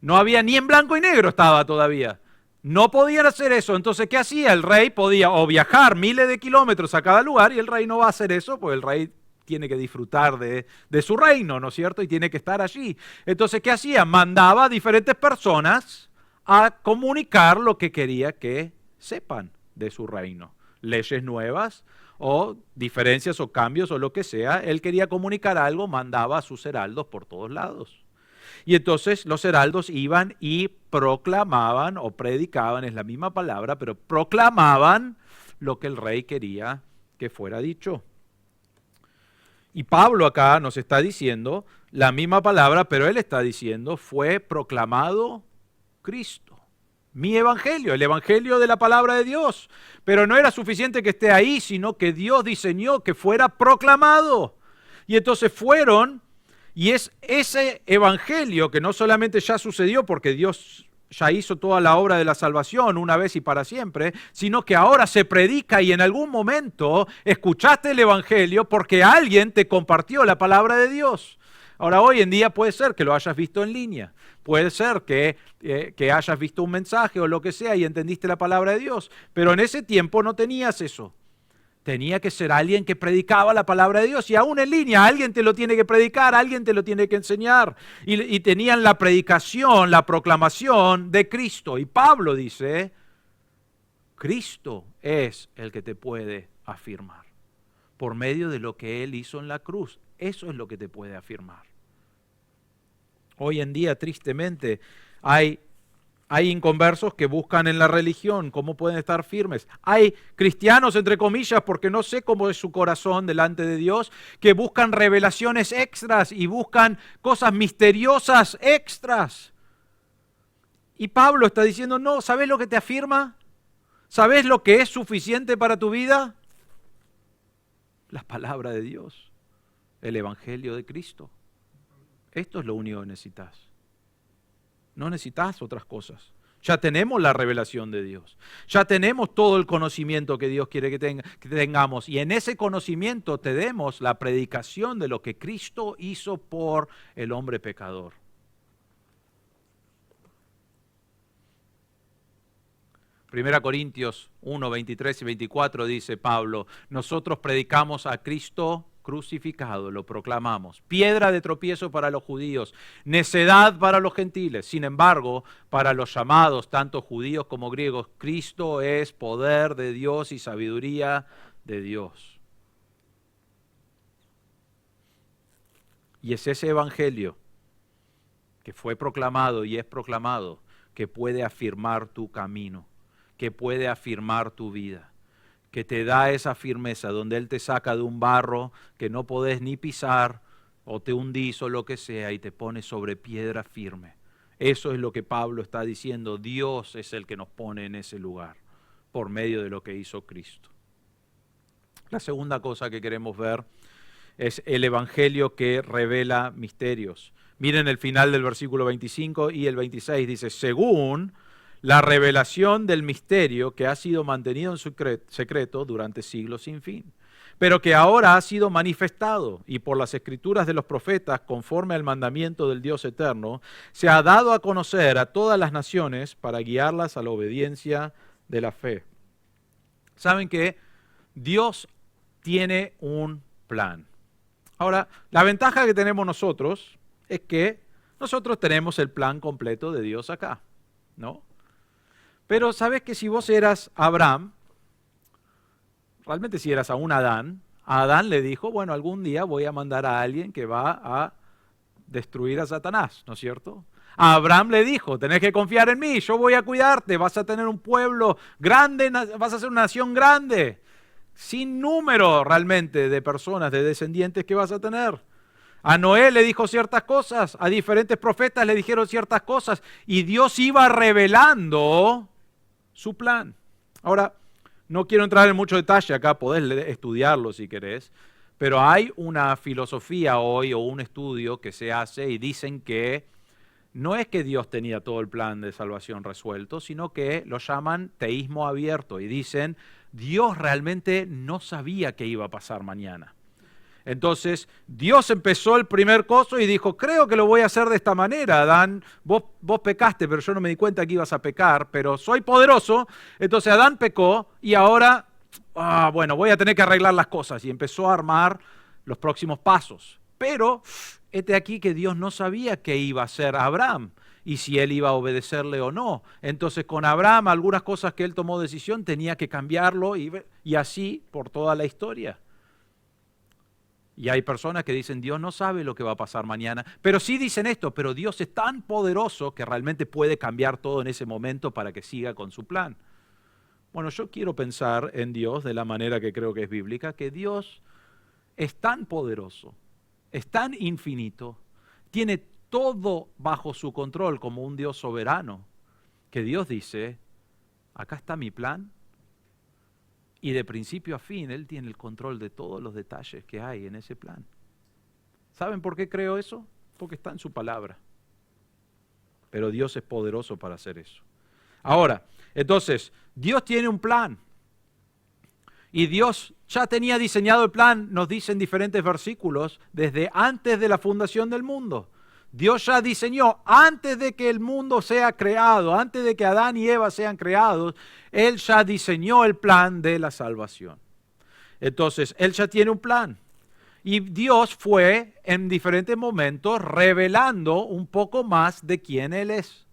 No había ni en blanco y negro estaba todavía. No podían hacer eso, entonces ¿qué hacía? El rey podía o viajar miles de kilómetros a cada lugar y el rey no va a hacer eso, pues el rey tiene que disfrutar de su reino, ¿no es cierto? Y tiene que estar allí. Entonces, ¿qué hacía? Mandaba a diferentes personas a comunicar lo que quería que sepan de su reino. Leyes nuevas o diferencias o cambios o lo que sea. Él quería comunicar algo, mandaba a sus heraldos por todos lados. Y entonces los heraldos iban y proclamaban o predicaban, es la misma palabra, pero proclamaban lo que el rey quería que fuera dicho. Y Pablo acá nos está diciendo la misma palabra, pero él está diciendo, fue proclamado Cristo. Mi evangelio, el evangelio de la palabra de Dios. Pero no era suficiente que esté ahí, sino que Dios diseñó que fuera proclamado. Y entonces fueron. Y es ese evangelio que no solamente ya sucedió porque Dios ya hizo toda la obra de la salvación una vez y para siempre, sino que ahora se predica y en algún momento escuchaste el evangelio porque alguien te compartió la palabra de Dios. Ahora, hoy en día puede ser que lo hayas visto en línea, puede ser que hayas visto un mensaje o lo que sea y entendiste la palabra de Dios, pero en ese tiempo no tenías eso. Tenía que ser alguien que predicaba la palabra de Dios y aún en línea alguien te lo tiene que predicar, alguien te lo tiene que enseñar. Y tenían la predicación, la proclamación de Cristo. Y Pablo dice, Cristo es el que te puede afirmar por medio de lo que Él hizo en la cruz. Eso es lo que te puede afirmar. Hoy en día, tristemente, hay inconversos que buscan en la religión cómo pueden estar firmes. Hay cristianos, entre comillas, porque no sé cómo es su corazón delante de Dios, que buscan revelaciones extras y buscan cosas misteriosas extras. Y Pablo está diciendo, no, ¿sabes lo que te afirma? ¿Sabes lo que es suficiente para tu vida? La palabra de Dios, el evangelio de Cristo. Esto es lo único que necesitas. No necesitas otras cosas. Ya tenemos la revelación de Dios. Ya tenemos todo el conocimiento que Dios quiere que tengamos. Y en ese conocimiento tenemos la predicación de lo que Cristo hizo por el hombre pecador. Primera Corintios 1, 23 y 24 dice Pablo, nosotros predicamos a Cristo crucificado, lo proclamamos. Piedra de tropiezo para los judíos, necedad para los gentiles. Sin embargo, para los llamados, tanto judíos como griegos, Cristo es poder de Dios y sabiduría de Dios. Y es ese evangelio que fue proclamado y es proclamado que puede afirmar tu camino, que puede afirmar tu vida, que te da esa firmeza donde Él te saca de un barro que no podés ni pisar o te hundís o lo que sea y te pone sobre piedra firme. Eso es lo que Pablo está diciendo. Dios es el que nos pone en ese lugar por medio de lo que hizo Cristo. La segunda cosa que queremos ver es el evangelio que revela misterios. Miren el final del versículo 25 y el 26 dice, según la revelación del misterio que ha sido mantenido en secreto durante siglos sin fin, pero que ahora ha sido manifestado y por las escrituras de los profetas, conforme al mandamiento del Dios eterno, se ha dado a conocer a todas las naciones para guiarlas a la obediencia de la fe. ¿Saben qué? Dios tiene un plan. Ahora, la ventaja que tenemos nosotros es que nosotros tenemos el plan completo de Dios acá, ¿no? Pero ¿sabes que si vos eras Abraham, realmente si eras aún Adán, a Adán le dijo, bueno, algún día voy a mandar a alguien que va a destruir a Satanás, ¿no es cierto? A Abraham le dijo, tenés que confiar en mí, yo voy a cuidarte, vas a tener un pueblo grande, vas a ser una nación grande, sin número realmente de personas, de descendientes que vas a tener. A Noé le dijo ciertas cosas, a diferentes profetas le dijeron ciertas cosas, y Dios iba revelando su plan. Ahora, no quiero entrar en mucho detalle acá, podés estudiarlo si querés, pero hay una filosofía hoy o un estudio que se hace y dicen que no es que Dios tenía todo el plan de salvación resuelto, sino que lo llaman teísmo abierto y dicen, Dios realmente no sabía qué iba a pasar mañana. Entonces, Dios empezó el primer coso y dijo, creo que lo voy a hacer de esta manera, Adán, vos pecaste, pero yo no me di cuenta que ibas a pecar, pero soy poderoso. Entonces Adán pecó y ahora, bueno, voy a tener que arreglar las cosas. Y empezó a armar los próximos pasos. Pero, este aquí que Dios no sabía qué iba a hacer Abraham y si él iba a obedecerle o no. Entonces con Abraham, algunas cosas que él tomó decisión, tenía que cambiarlo y así por toda la historia. Y hay personas que dicen, Dios no sabe lo que va a pasar mañana, pero sí dicen esto, pero Dios es tan poderoso que realmente puede cambiar todo en ese momento para que siga con su plan. Bueno, yo quiero pensar en Dios de la manera que creo que es bíblica, que Dios es tan poderoso, es tan infinito, tiene todo bajo su control como un Dios soberano, que Dios dice, acá está mi plan. Y de principio a fin, Él tiene el control de todos los detalles que hay en ese plan. ¿Saben por qué creo eso? Porque está en su palabra. Pero Dios es poderoso para hacer eso. Ahora, entonces, Dios tiene un plan. Y Dios ya tenía diseñado el plan, nos dicen diferentes versículos, desde antes de la fundación del mundo. Dios ya diseñó, antes de que el mundo sea creado, antes de que Adán y Eva sean creados, Él ya diseñó el plan de la salvación. Entonces, Él ya tiene un plan. Y Dios fue en diferentes momentos revelando un poco más de quién Él es.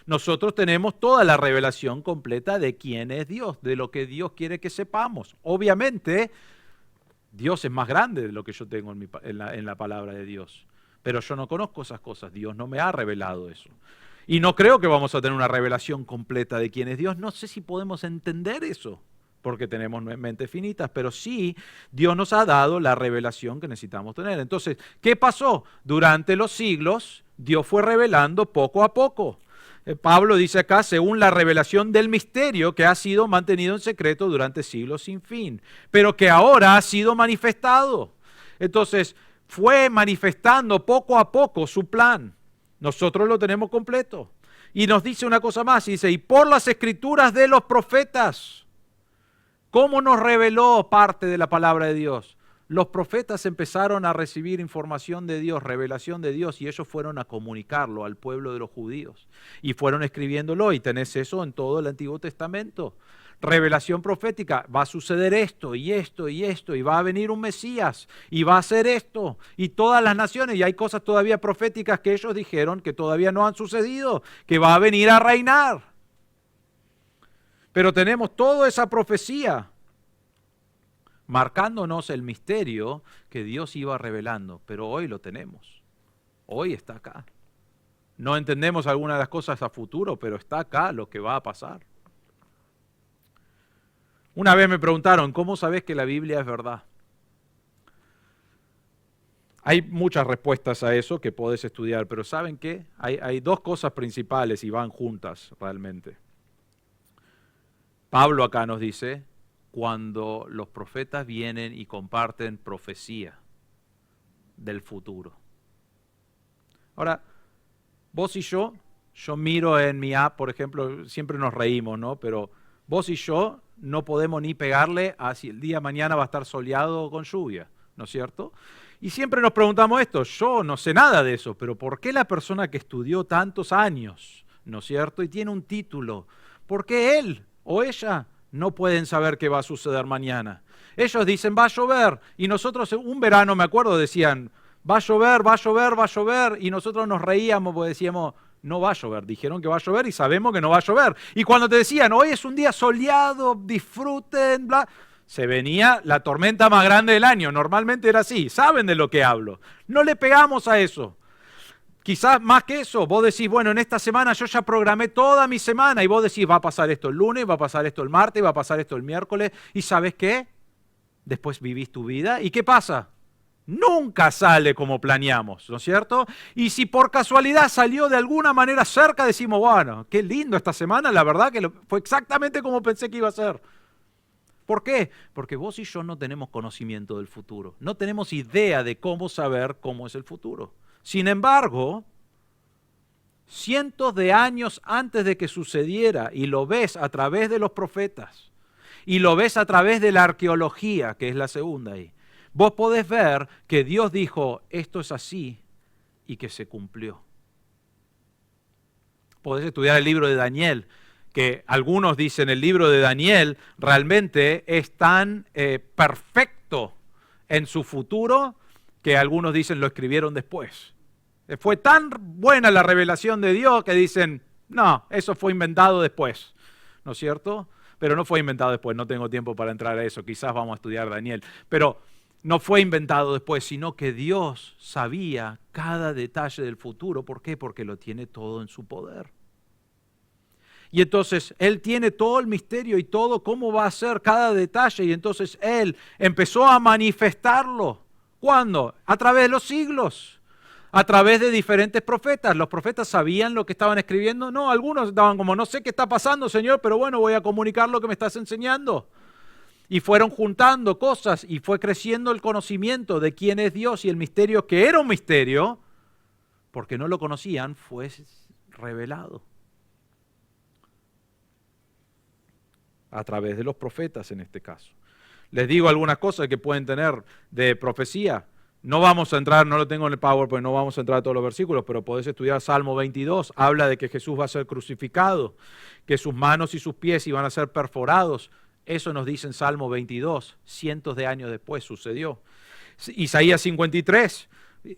Nosotros tenemos toda la revelación completa de quién es Dios, de lo que Dios quiere que sepamos. Obviamente, Dios es más grande de lo que yo tengo en la palabra de Dios. Pero yo no conozco esas cosas, Dios no me ha revelado eso. Y no creo que vamos a tener una revelación completa de quién es Dios. No sé si podemos entender eso, porque tenemos mentes finitas, pero sí Dios nos ha dado la revelación que necesitamos tener. Entonces, ¿qué pasó? Durante los siglos, Dios fue revelando poco a poco. Pablo dice acá, según la revelación del misterio que ha sido mantenido en secreto durante siglos sin fin, pero que ahora ha sido manifestado. Entonces, fue manifestando poco a poco su plan. Nosotros lo tenemos completo. Y nos dice una cosa más, dice, y por las escrituras de los profetas, ¿cómo nos reveló parte de la palabra de Dios? Los profetas empezaron a recibir información de Dios, revelación de Dios, y ellos fueron a comunicarlo al pueblo de los judíos. Y fueron escribiéndolo, y tenés eso en todo el Antiguo Testamento. Revelación profética, va a suceder esto y esto y esto, y va a venir un Mesías, y va a hacer esto, y todas las naciones, y hay cosas todavía proféticas que ellos dijeron que todavía no han sucedido, que va a venir a reinar. Pero tenemos toda esa profecía marcándonos el misterio que Dios iba revelando, pero hoy lo tenemos, hoy está acá. No entendemos algunas de las cosas a futuro, pero está acá lo que va a pasar. Una vez me preguntaron, ¿cómo sabes que la Biblia es verdad? Hay muchas respuestas a eso que podés estudiar, pero ¿saben qué? Hay dos cosas principales y van juntas realmente. Pablo acá nos dice, cuando los profetas vienen y comparten profecía del futuro. Ahora, vos y yo miro en mi app, por ejemplo, siempre nos reímos, ¿no? Pero vos y yo no podemos ni pegarle a si el día de mañana va a estar soleado o con lluvia, ¿no es cierto? Y siempre nos preguntamos esto, yo no sé nada de eso, pero ¿por qué la persona que estudió tantos años, ¿no es cierto? Y tiene un título, ¿por qué él o ella no pueden saber qué va a suceder mañana? Ellos dicen, va a llover, y nosotros un verano, me acuerdo, decían, va a llover, va a llover, va a llover, y nosotros nos reíamos porque decíamos, no va a llover. Dijeron que va a llover y sabemos que no va a llover. Y cuando te decían, hoy es un día soleado, disfruten, bla, se venía la tormenta más grande del año. Normalmente era así, saben de lo que hablo. No le pegamos a eso. Quizás más que eso, vos decís, bueno, en esta semana yo ya programé toda mi semana y vos decís, va a pasar esto el lunes, va a pasar esto el martes, va a pasar esto el miércoles. ¿Y sabes qué? Después vivís tu vida. ¿Y qué pasa? Nunca sale como planeamos, ¿no es cierto? Y si por casualidad salió de alguna manera cerca, decimos, bueno, qué lindo esta semana, la verdad que fue exactamente como pensé que iba a ser. ¿Por qué? Porque vos y yo no tenemos conocimiento del futuro, no tenemos idea de cómo saber cómo es el futuro. Sin embargo, cientos de años antes de que sucediera, y lo ves a través de los profetas, y lo ves a través de la arqueología, que es la segunda ahí, vos podés ver que Dios dijo, esto es así, y que se cumplió. Podés estudiar el libro de Daniel, que algunos dicen el libro de Daniel realmente es tan perfecto en su futuro que algunos dicen lo escribieron después. Fue tan buena la revelación de Dios que dicen, no, eso fue inventado después, ¿no es cierto? Pero no fue inventado después, no tengo tiempo para entrar a eso, quizás vamos a estudiar Daniel, pero no fue inventado después, sino que Dios sabía cada detalle del futuro. ¿Por qué? Porque lo tiene todo en su poder. Y entonces Él tiene todo el misterio y todo cómo va a ser cada detalle. Y entonces Él empezó a manifestarlo. ¿Cuándo? A través de los siglos. A través de diferentes profetas. ¿Los profetas sabían lo que estaban escribiendo? No, algunos estaban como, no sé qué está pasando, Señor, pero bueno, voy a comunicar lo que me estás enseñando. Y fueron juntando cosas y fue creciendo el conocimiento de quién es Dios y el misterio, que era un misterio, porque no lo conocían, fue revelado. A través de los profetas en este caso. Les digo algunas cosas que pueden tener de profecía. No vamos a entrar, no lo tengo en el PowerPoint, no vamos a entrar a todos los versículos, pero podés estudiar Salmo 22. Habla de que Jesús va a ser crucificado, que sus manos y sus pies iban a ser perforados. Eso nos dice en Salmo 22, cientos de años después sucedió. Isaías 53,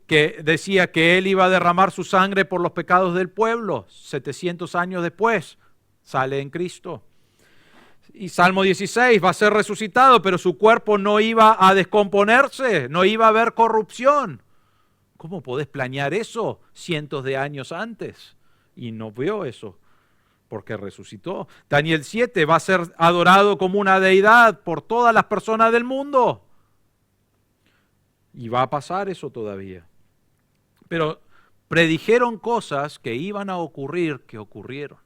que decía que Él iba a derramar su sangre por los pecados del pueblo. 700 años después sale en Cristo. Y Salmo 16, va a ser resucitado, pero su cuerpo no iba a descomponerse, no iba a haber corrupción. ¿Cómo podés planear eso cientos de años antes? Y no vio eso, porque resucitó. Daniel 7, va a ser adorado como una deidad por todas las personas del mundo. Y va a pasar eso todavía. Pero predijeron cosas que iban a ocurrir, que ocurrieron.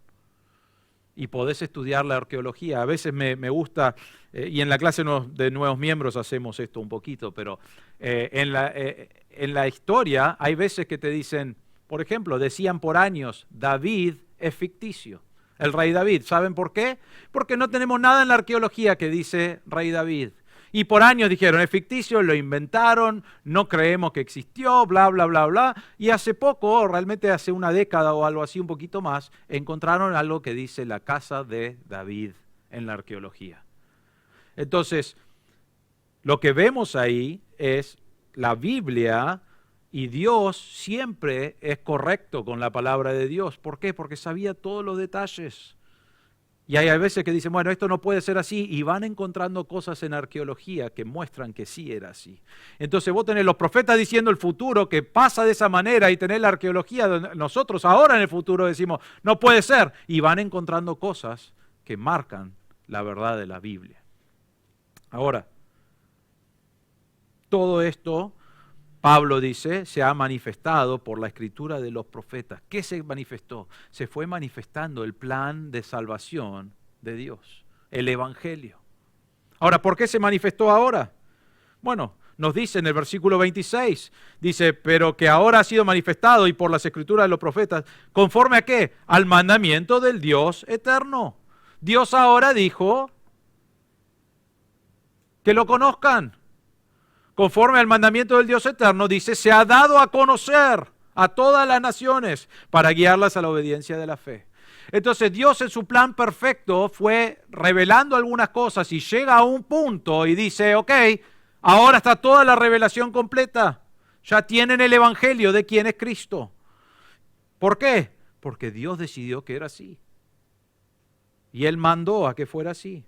Y podés estudiar la arqueología. A veces me gusta, y en la clase de nuevos miembros hacemos esto un poquito, pero en la historia hay veces que te dicen, por ejemplo, decían por años, David es ficticio, el rey David. ¿Saben por qué? Porque no tenemos nada en la arqueología que dice rey David. Y por años dijeron, es ficticio, lo inventaron, no creemos que existió, bla, bla, bla, bla. Y hace poco, realmente hace una década o algo así, un poquito más, encontraron algo que dice la casa de David en la arqueología. Entonces, lo que vemos ahí es la Biblia y Dios siempre es correcto con la palabra de Dios. ¿Por qué? Porque sabía todos los detalles. Y hay veces que dicen, bueno, esto no puede ser así, y van encontrando cosas en arqueología que muestran que sí era así. Entonces vos tenés los profetas diciendo el futuro, que pasa de esa manera, y tenés la arqueología, donde nosotros ahora en el futuro decimos, no puede ser, y van encontrando cosas que marcan la verdad de la Biblia. Ahora, todo esto, Pablo dice, se ha manifestado por la escritura de los profetas. ¿Qué se manifestó? Se fue manifestando el plan de salvación de Dios, el Evangelio. Ahora, ¿por qué se manifestó ahora? Bueno, nos dice en el versículo 26, dice, pero que ahora ha sido manifestado y por las escrituras de los profetas, ¿conforme a qué? Al mandamiento del Dios eterno. Dios ahora dijo, que lo conozcan. Conforme al mandamiento del Dios eterno, dice, se ha dado a conocer a todas las naciones para guiarlas a la obediencia de la fe. Entonces Dios en su plan perfecto fue revelando algunas cosas y llega a un punto y dice, ok, ahora está toda la revelación completa. Ya tienen el evangelio de quién es Cristo. ¿Por qué? Porque Dios decidió que era así. Y Él mandó a que fuera así.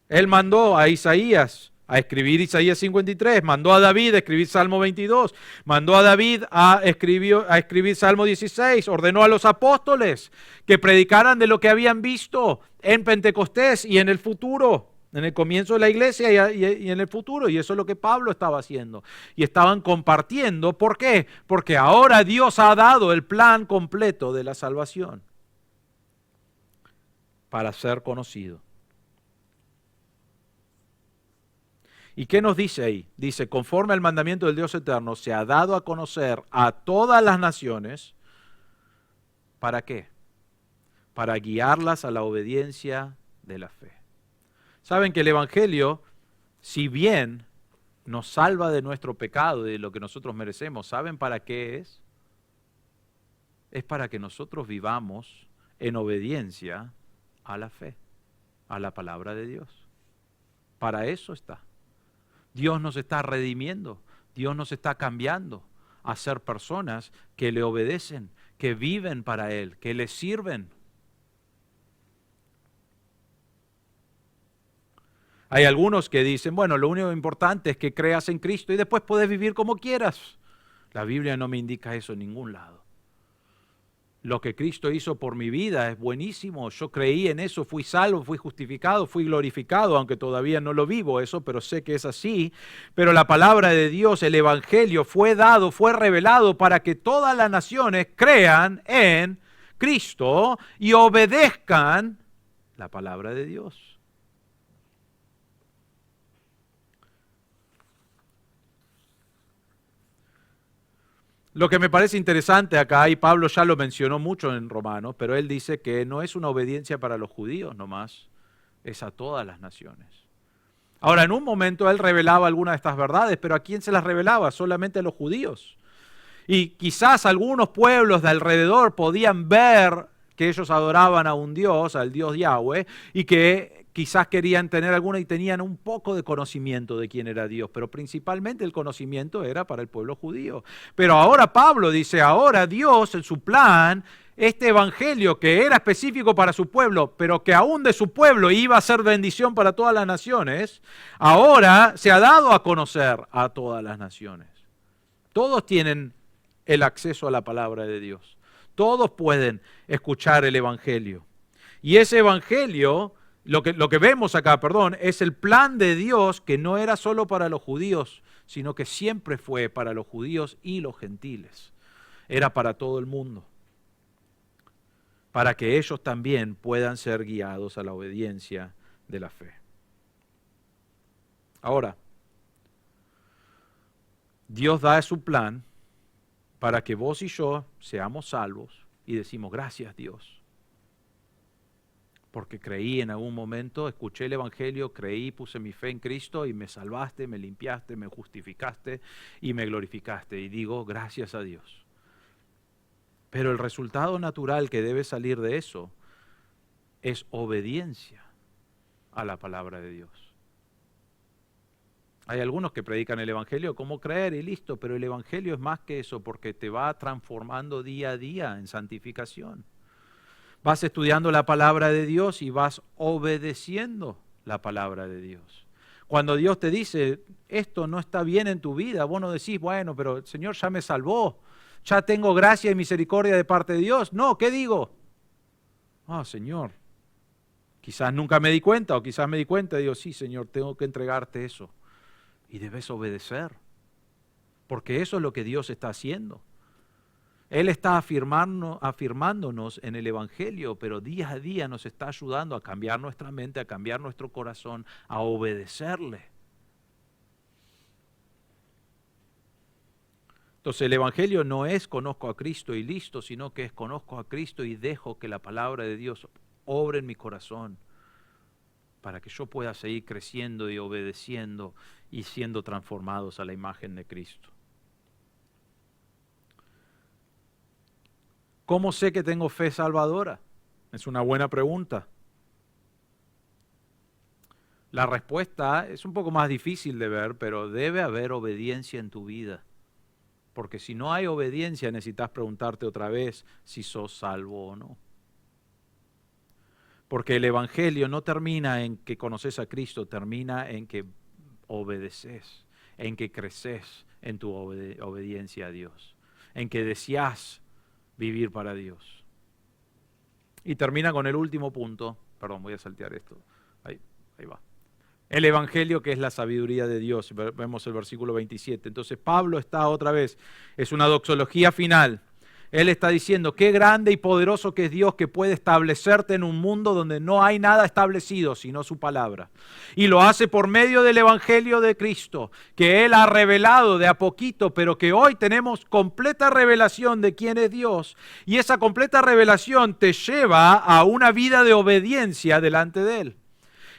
Él mandó a Isaías a escribir Isaías 53, mandó a David a escribir Salmo 22, mandó a David a escribir Salmo 16, ordenó a los apóstoles que predicaran de lo que habían visto en Pentecostés y en el futuro, en el comienzo de la iglesia y en el futuro. Y eso es lo que Pablo estaba haciendo. Y estaban compartiendo. ¿Por qué? Porque ahora Dios ha dado el plan completo de la salvación para ser conocido. ¿Y qué nos dice ahí? Dice, conforme al mandamiento del Dios eterno, se ha dado a conocer a todas las naciones. ¿Para qué? Para guiarlas a la obediencia de la fe. Saben que el Evangelio, si bien nos salva de nuestro pecado y de lo que nosotros merecemos, ¿saben para qué es? Es para que nosotros vivamos en obediencia a la fe, a la palabra de Dios. Para eso está. Dios nos está redimiendo, Dios nos está cambiando a ser personas que le obedecen, que viven para Él, que le sirven. Hay algunos que dicen, bueno, lo único importante es que creas en Cristo y después puedes vivir como quieras. La Biblia no me indica eso en ningún lado. Lo que Cristo hizo por mi vida es buenísimo. Yo creí en eso, fui salvo, fui justificado, fui glorificado, aunque todavía no lo vivo eso, pero sé que es así. Pero la palabra de Dios, el Evangelio, fue dado, fue revelado para que todas las naciones crean en Cristo y obedezcan la palabra de Dios. Lo que me parece interesante acá, y Pablo ya lo mencionó mucho en Romanos, pero él dice que no es una obediencia para los judíos nomás, es a todas las naciones. Ahora, en un momento él revelaba algunas de estas verdades, pero ¿a quién se las revelaba? Solamente a los judíos. Y quizás algunos pueblos de alrededor podían ver que ellos adoraban a un Dios, al Dios Yahweh, y que quizás querían tener alguna y tenían un poco de conocimiento de quién era Dios, pero principalmente el conocimiento era para el pueblo judío. Pero ahora Pablo dice, ahora Dios en su plan, este evangelio que era específico para su pueblo, pero que aún de su pueblo iba a ser bendición para todas las naciones, ahora se ha dado a conocer a todas las naciones. Todos tienen el acceso a la palabra de Dios. Todos pueden escuchar el evangelio. Y ese evangelio, lo que vemos acá, es el plan de Dios que no era solo para los judíos, sino que siempre fue para los judíos y los gentiles. Era para todo el mundo. Para que ellos también puedan ser guiados a la obediencia de la fe. Ahora, Dios da su plan para que vos y yo seamos salvos y decimos, gracias Dios. Porque creí en algún momento, escuché el evangelio, creí, puse mi fe en Cristo y me salvaste, me limpiaste, me justificaste y me glorificaste. Y digo, gracias a Dios. Pero el resultado natural que debe salir de eso es obediencia a la palabra de Dios. Hay algunos que predican el evangelio como creer y listo, pero el evangelio es más que eso porque te va transformando día a día en santificación. Vas estudiando la palabra de Dios y vas obedeciendo la palabra de Dios. Cuando Dios te dice, esto no está bien en tu vida, vos no decís, bueno, pero el Señor ya me salvó, ya tengo gracia y misericordia de parte de Dios. No, ¿qué digo? Señor, quizás nunca me di cuenta o quizás me di cuenta y digo, sí, Señor, tengo que entregarte eso. Y debes obedecer, porque eso es lo que Dios está haciendo. Él está afirmándonos en el Evangelio, pero día a día nos está ayudando a cambiar nuestra mente, a cambiar nuestro corazón, a obedecerle. Entonces el Evangelio no es conozco a Cristo y listo, sino que es conozco a Cristo y dejo que la palabra de Dios obre en mi corazón para que yo pueda seguir creciendo y obedeciendo y siendo transformados a la imagen de Cristo. ¿Cómo sé que tengo fe salvadora? Es una buena pregunta. La respuesta es un poco más difícil de ver, pero debe haber obediencia en tu vida. Porque si no hay obediencia, necesitas preguntarte otra vez si sos salvo o no. Porque el Evangelio no termina en que conoces a Cristo, termina en que obedeces, en que creces en tu obediencia a Dios, en que deseas vivir para Dios. Y termina con el último punto. Perdón, voy a saltear esto. Ahí va. El Evangelio, que es la sabiduría de Dios. Vemos el versículo 27. Entonces Pablo está otra vez, es una doxología final. Él está diciendo, qué grande y poderoso que es Dios, que puede establecerte en un mundo donde no hay nada establecido, sino su palabra. Y lo hace por medio del Evangelio de Cristo, que Él ha revelado de a poquito, pero que hoy tenemos completa revelación de quién es Dios. Y esa completa revelación te lleva a una vida de obediencia delante de Él.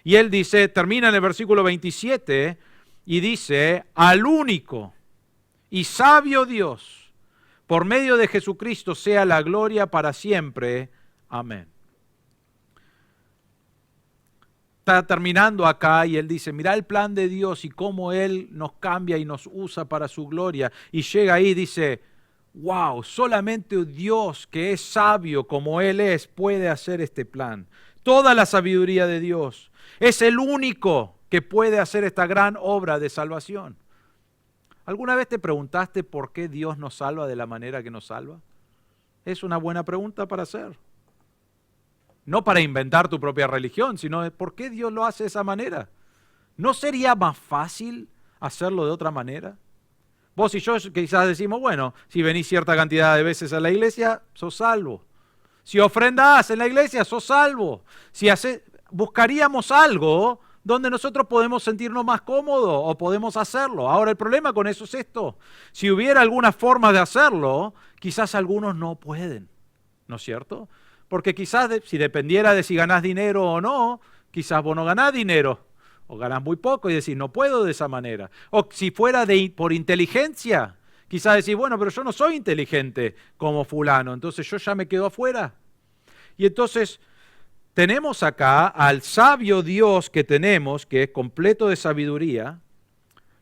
Y Él dice, termina en el versículo 27, y dice, al único y sabio Dios, por medio de Jesucristo sea la gloria para siempre. Amén. Está terminando acá y él dice, mirá el plan de Dios y cómo Él nos cambia y nos usa para su gloria. Y llega ahí y dice, wow, solamente Dios que es sabio como Él es puede hacer este plan. Toda la sabiduría de Dios. Es el único que puede hacer esta gran obra de salvación. ¿Alguna vez te preguntaste por qué Dios nos salva de la manera que nos salva? Es una buena pregunta para hacer. No para inventar tu propia religión, sino por qué Dios lo hace de esa manera. ¿No sería más fácil hacerlo de otra manera? Vos y yo quizás decimos, bueno, si venís cierta cantidad de veces a la iglesia, sos salvo. Si ofrendás en la iglesia, sos salvo. Si buscaríamos algo donde nosotros podemos sentirnos más cómodos o podemos hacerlo. Ahora, el problema con eso es esto. Si hubiera alguna forma de hacerlo, quizás algunos no pueden, ¿no es cierto? Porque quizás si dependiera de si ganás dinero o no, quizás vos no ganás dinero o ganás muy poco y decís, no puedo de esa manera. O si fuera por inteligencia, quizás decís, bueno, pero yo no soy inteligente como fulano, entonces yo ya me quedo afuera. Y entonces tenemos acá al sabio Dios que tenemos, que es completo de sabiduría,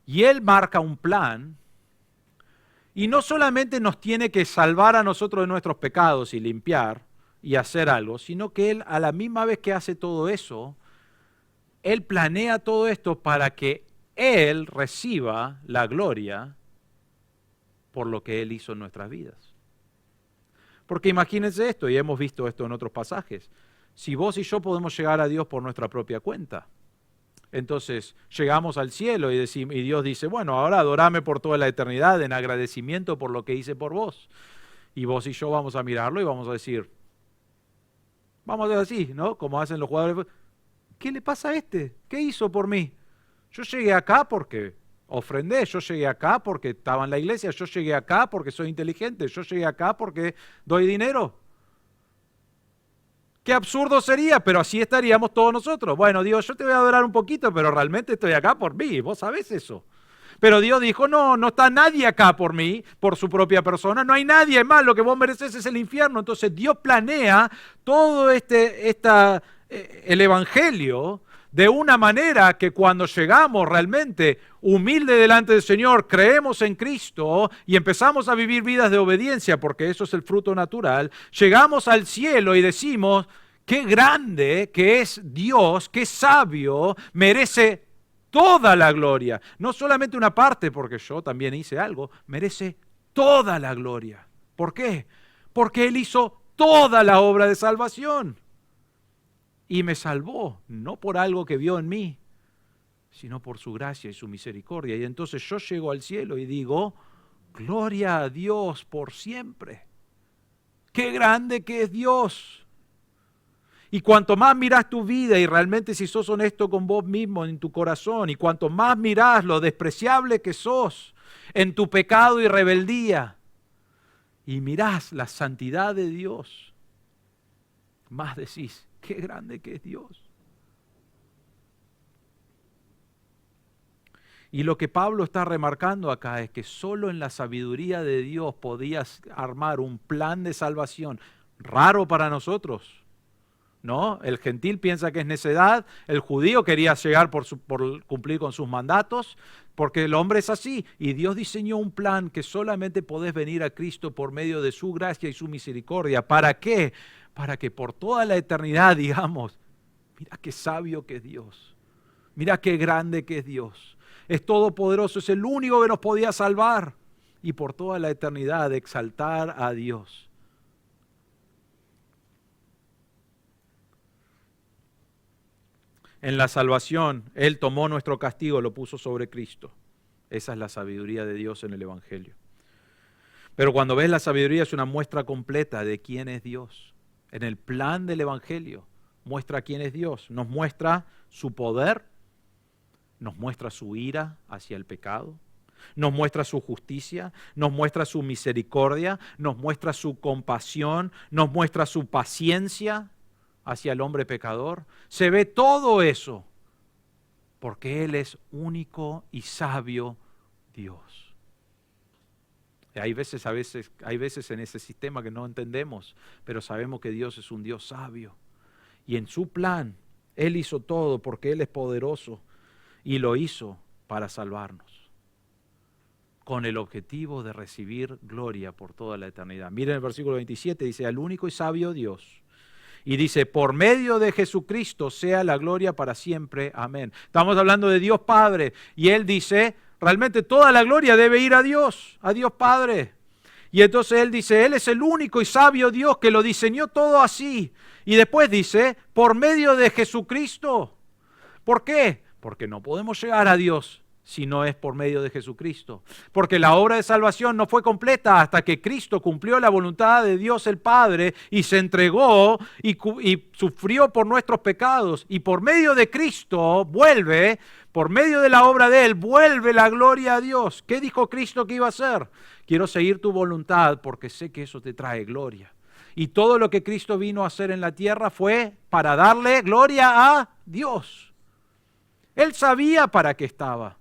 y Él marca un plan, y no solamente nos tiene que salvar a nosotros de nuestros pecados y limpiar y hacer algo, sino que Él a la misma vez que hace todo eso, Él planea todo esto para que Él reciba la gloria por lo que Él hizo en nuestras vidas. Porque imagínense esto, y hemos visto esto en otros pasajes, si vos y yo podemos llegar a Dios por nuestra propia cuenta, entonces llegamos al cielo y Dios dice, bueno, ahora adorame por toda la eternidad en agradecimiento por lo que hice por vos. Y vos y yo vamos a mirarlo y vamos a decir, vamos a decir así, ¿no? Como hacen los jugadores, ¿qué le pasa a este? ¿Qué hizo por mí? Yo llegué acá porque ofrendé, yo llegué acá porque estaba en la iglesia, yo llegué acá porque soy inteligente, yo llegué acá porque doy dinero. Qué absurdo sería, pero así estaríamos todos nosotros. Bueno, Dios, yo te voy a adorar un poquito, pero realmente estoy acá por mí, vos sabés eso. Pero Dios dijo, no está nadie acá por mí, por su propia persona, no hay nadie más, lo que vos mereces es el infierno. Entonces Dios planea todo el Evangelio de una manera que cuando llegamos realmente humilde delante del Señor, creemos en Cristo y empezamos a vivir vidas de obediencia, porque eso es el fruto natural, llegamos al cielo y decimos, qué grande que es Dios, qué sabio, merece toda la gloria. No solamente una parte, porque yo también hice algo, merece toda la gloria. ¿Por qué? Porque Él hizo toda la obra de salvación. Y me salvó, no por algo que vio en mí, sino por su gracia y su misericordia. Y entonces yo llego al cielo y digo, gloria a Dios por siempre. ¡Qué grande que es Dios! Y cuanto más mirás tu vida y realmente si sos honesto con vos mismo en tu corazón, y cuanto más mirás lo despreciable que sos en tu pecado y rebeldía, y mirás la santidad de Dios, más decís, qué grande que es Dios. Y lo que Pablo está remarcando acá es que solo en la sabiduría de Dios podías armar un plan de salvación raro para nosotros, ¿no? El gentil piensa que es necedad, el judío quería llegar por cumplir con sus mandatos, porque el hombre es así. Y Dios diseñó un plan que solamente podés venir a Cristo por medio de su gracia y su misericordia. ¿Para qué? Para que por toda la eternidad digamos, mira qué sabio que es Dios, mira qué grande que es Dios. Es todopoderoso, es el único que nos podía salvar. Y por toda la eternidad exaltar a Dios. En la salvación, Él tomó nuestro castigo, lo puso sobre Cristo. Esa es la sabiduría de Dios en el Evangelio. Pero cuando ves la sabiduría es una muestra completa de quién es Dios. En el plan del Evangelio muestra quién es Dios. Nos muestra su poder, nos muestra su ira hacia el pecado, nos muestra su justicia, nos muestra su misericordia, nos muestra su compasión, nos muestra su paciencia hacia el hombre pecador. Se ve todo eso porque Él es único y sabio Dios. Hay veces en ese sistema que no entendemos, pero sabemos que Dios es un Dios sabio. Y en su plan, Él hizo todo porque Él es poderoso y lo hizo para salvarnos, con el objetivo de recibir gloria por toda la eternidad. Miren el versículo 27, dice, al único y sabio Dios. Y dice, por medio de Jesucristo sea la gloria para siempre. Amén. Estamos hablando de Dios Padre. Y Él dice, realmente toda la gloria debe ir a Dios Padre. Y entonces Él dice, Él es el único y sabio Dios que lo diseñó todo así. Y después dice, por medio de Jesucristo. ¿Por qué? Porque no podemos llegar a Dios si no es por medio de Jesucristo. Porque la obra de salvación no fue completa hasta que Cristo cumplió la voluntad de Dios el Padre y se entregó y sufrió por nuestros pecados. Y por medio de Cristo vuelve, por medio de la obra de Él, vuelve la gloria a Dios. ¿Qué dijo Cristo que iba a hacer? Quiero seguir tu voluntad porque sé que eso te trae gloria. Y todo lo que Cristo vino a hacer en la tierra fue para darle gloria a Dios. Él sabía para qué estaba.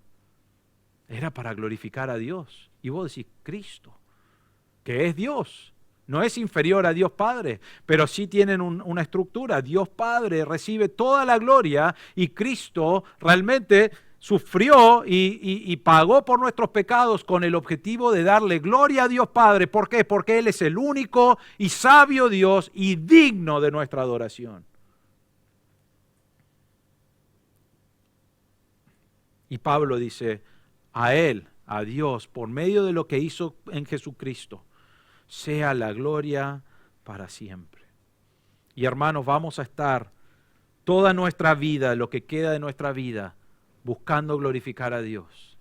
Era para glorificar a Dios. Y vos decís, Cristo, que es Dios, no es inferior a Dios Padre, pero sí tienen una estructura. Dios Padre recibe toda la gloria y Cristo realmente sufrió y pagó por nuestros pecados con el objetivo de darle gloria a Dios Padre. ¿Por qué? Porque Él es el único y sabio Dios y digno de nuestra adoración. Y Pablo dice, a Él, a Dios, por medio de lo que hizo en Jesucristo, sea la gloria para siempre. Y hermanos, vamos a estar toda nuestra vida, lo que queda de nuestra vida, buscando glorificar a Dios.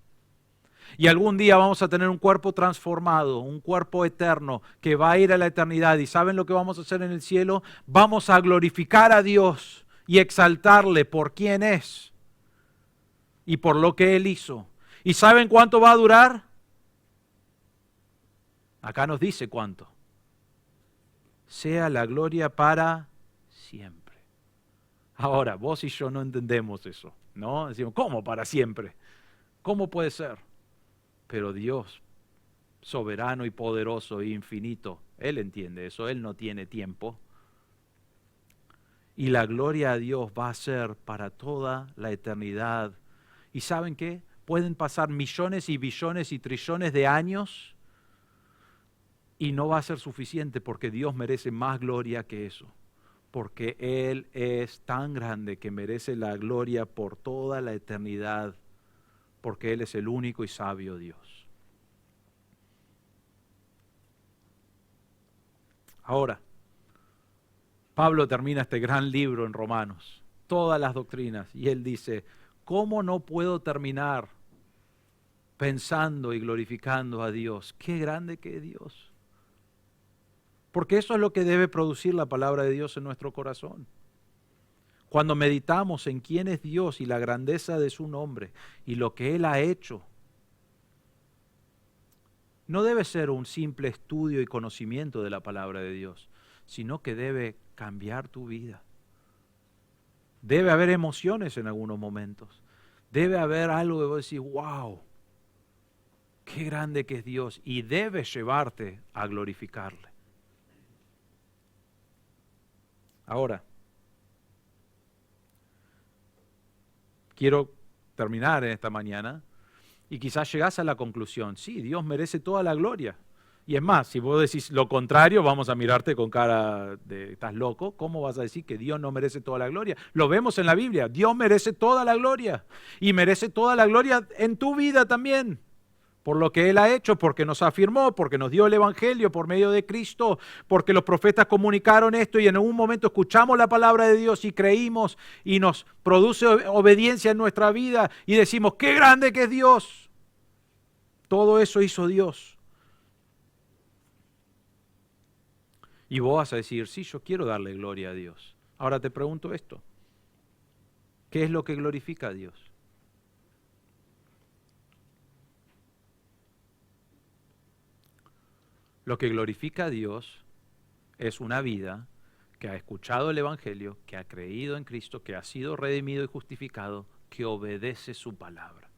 Y algún día vamos a tener un cuerpo transformado, un cuerpo eterno que va a ir a la eternidad. ¿Y saben lo que vamos a hacer en el cielo? Vamos a glorificar a Dios y exaltarle por quién es y por lo que Él hizo. ¿Y saben cuánto va a durar? Acá nos dice cuánto. Sea la gloria para siempre. Ahora, vos y yo no entendemos eso, ¿no? Decimos, ¿cómo para siempre? ¿Cómo puede ser? Pero Dios, soberano y poderoso e infinito, Él entiende eso, Él no tiene tiempo. Y la gloria a Dios va a ser para toda la eternidad. ¿Y saben qué? Pueden pasar millones y billones y trillones de años y no va a ser suficiente porque Dios merece más gloria que eso. Porque Él es tan grande que merece la gloria por toda la eternidad. Porque Él es el único y sabio Dios. Ahora, Pablo termina este gran libro en Romanos, todas las doctrinas, y él dice, ¿cómo no puedo terminar pensando y glorificando a Dios? ¡Qué grande que es Dios! Porque eso es lo que debe producir la palabra de Dios en nuestro corazón. Cuando meditamos en quién es Dios y la grandeza de su nombre y lo que Él ha hecho, no debe ser un simple estudio y conocimiento de la palabra de Dios, sino que debe cambiar tu vida. Debe haber emociones en algunos momentos. Debe haber algo que vos decís, wow, qué grande que es Dios, y debe llevarte a glorificarle. Ahora, quiero terminar en esta mañana y quizás llegás a la conclusión, sí, Dios merece toda la gloria. Y es más, si vos decís lo contrario, vamos a mirarte con cara de estás loco. ¿Cómo vas a decir que Dios no merece toda la gloria? Lo vemos en la Biblia, Dios merece toda la gloria y merece toda la gloria en tu vida también. Por lo que Él ha hecho, porque nos afirmó, porque nos dio el Evangelio por medio de Cristo, porque los profetas comunicaron esto y en algún momento escuchamos la palabra de Dios y creímos y nos produce obediencia en nuestra vida y decimos, ¡qué grande que es Dios! Todo eso hizo Dios. Y vos vas a decir, sí, yo quiero darle gloria a Dios. Ahora te pregunto esto, ¿qué es lo que glorifica a Dios? Lo que glorifica a Dios es una vida que ha escuchado el Evangelio, que ha creído en Cristo, que ha sido redimido y justificado, que obedece su palabra.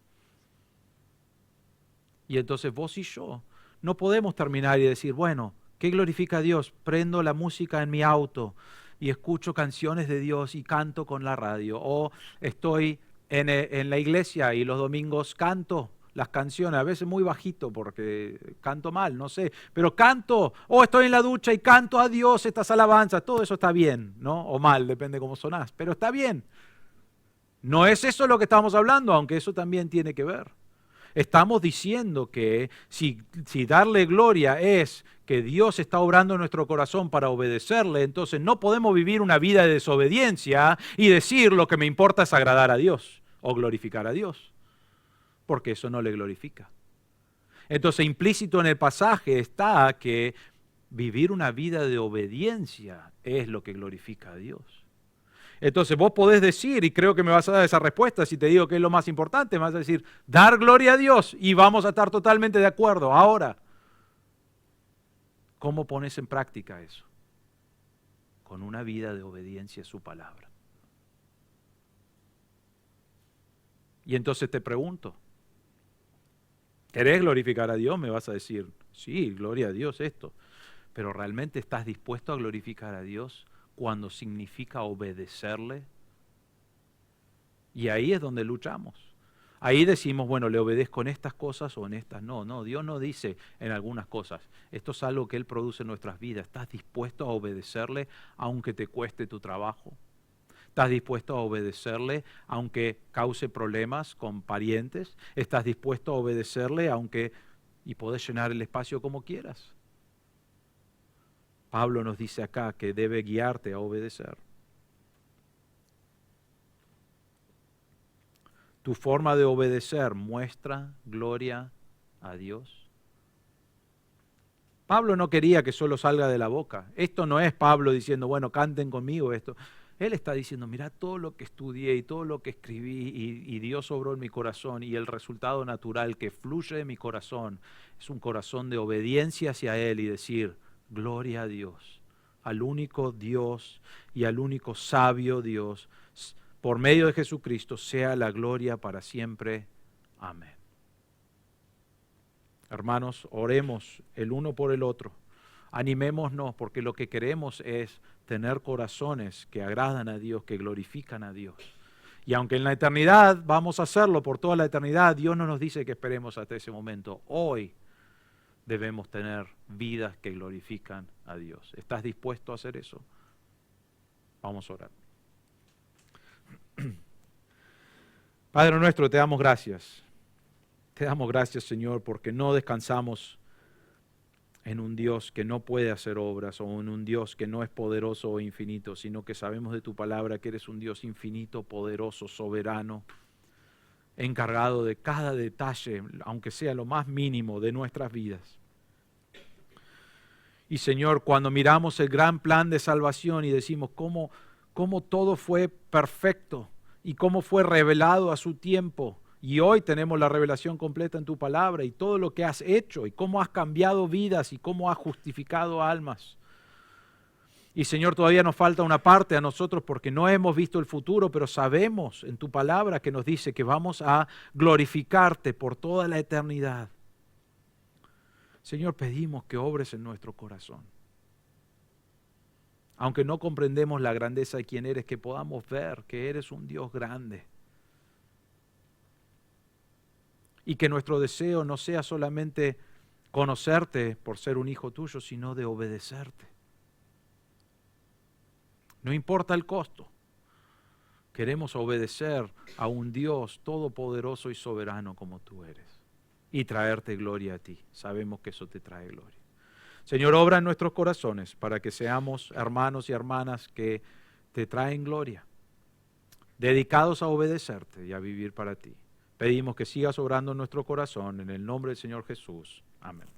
Y entonces vos y yo no podemos terminar y decir, bueno, ¿qué glorifica a Dios? Prendo la música en mi auto y escucho canciones de Dios y canto con la radio. O estoy en la iglesia y los domingos canto las canciones, a veces muy bajito porque canto mal, no sé, pero canto, o estoy en la ducha y canto a Dios estas alabanzas, todo eso está bien, ¿no? O mal, depende cómo sonás, pero está bien. No es eso lo que estamos hablando, aunque eso también tiene que ver. Estamos diciendo que si darle gloria es que Dios está obrando en nuestro corazón para obedecerle, entonces no podemos vivir una vida de desobediencia y decir lo que me importa es agradar a Dios o glorificar a Dios, porque eso no le glorifica. Entonces implícito en el pasaje está que vivir una vida de obediencia es lo que glorifica a Dios. Entonces vos podés decir, y creo que me vas a dar esa respuesta si te digo que es lo más importante, me vas a decir, dar gloria a Dios y vamos a estar totalmente de acuerdo. Ahora, ¿cómo pones en práctica eso? Con una vida de obediencia a su palabra. Y entonces te pregunto, ¿querés glorificar a Dios? Me vas a decir, sí, gloria a Dios esto, pero ¿realmente estás dispuesto a glorificar a Dios cuando significa obedecerle? Y ahí es donde luchamos. Ahí decimos, bueno, le obedezco en estas cosas o en estas no. No, Dios no dice en algunas cosas. Esto es algo que Él produce en nuestras vidas. ¿Estás dispuesto a obedecerle aunque te cueste tu trabajo? ¿Estás dispuesto a obedecerle aunque cause problemas con parientes? ¿Estás dispuesto a obedecerle aunque y podés llenar el espacio como quieras? Pablo nos dice acá que debe guiarte a obedecer. Tu forma de obedecer muestra gloria a Dios. Pablo no quería que solo salga de la boca. Esto no es Pablo diciendo, bueno, canten conmigo esto. Él está diciendo, mira todo lo que estudié y todo lo que escribí y Dios obró en mi corazón y el resultado natural que fluye de mi corazón es un corazón de obediencia hacia Él y decir, gloria a Dios, al único Dios y al único sabio Dios, por medio de Jesucristo, sea la gloria para siempre. Amén. Hermanos, oremos el uno por el otro. Animémonos porque lo que queremos es tener corazones que agradan a Dios, que glorifican a Dios. Y aunque en la eternidad vamos a hacerlo por toda la eternidad, Dios no nos dice que esperemos hasta ese momento. Hoy debemos tener vidas que glorifican a Dios. ¿Estás dispuesto a hacer eso? Vamos a orar. Padre nuestro, te damos gracias. Te damos gracias, Señor, porque no descansamos en un Dios que no puede hacer obras o en un Dios que no es poderoso o infinito, sino que sabemos de tu palabra que eres un Dios infinito, poderoso, soberano, encargado de cada detalle, aunque sea lo más mínimo de nuestras vidas. Y Señor, cuando miramos el gran plan de salvación y decimos cómo todo fue perfecto y cómo fue revelado a su tiempo, y hoy tenemos la revelación completa en tu palabra y todo lo que has hecho y cómo has cambiado vidas y cómo has justificado almas. Y Señor, todavía nos falta una parte a nosotros porque no hemos visto el futuro, pero sabemos en tu palabra que nos dice que vamos a glorificarte por toda la eternidad. Señor, pedimos que obres en nuestro corazón. Aunque no comprendemos la grandeza de quién eres, que podamos ver que eres un Dios grande. Y que nuestro deseo no sea solamente conocerte por ser un hijo tuyo, sino de obedecerte. No importa el costo. Queremos obedecer a un Dios todopoderoso y soberano como tú eres. Y traerte gloria a ti. Sabemos que eso te trae gloria. Señor, obra en nuestros corazones para que seamos hermanos y hermanas que te traen gloria. Dedicados a obedecerte y a vivir para ti. Pedimos que sigas obrando en nuestro corazón. En el nombre del Señor Jesús. Amén.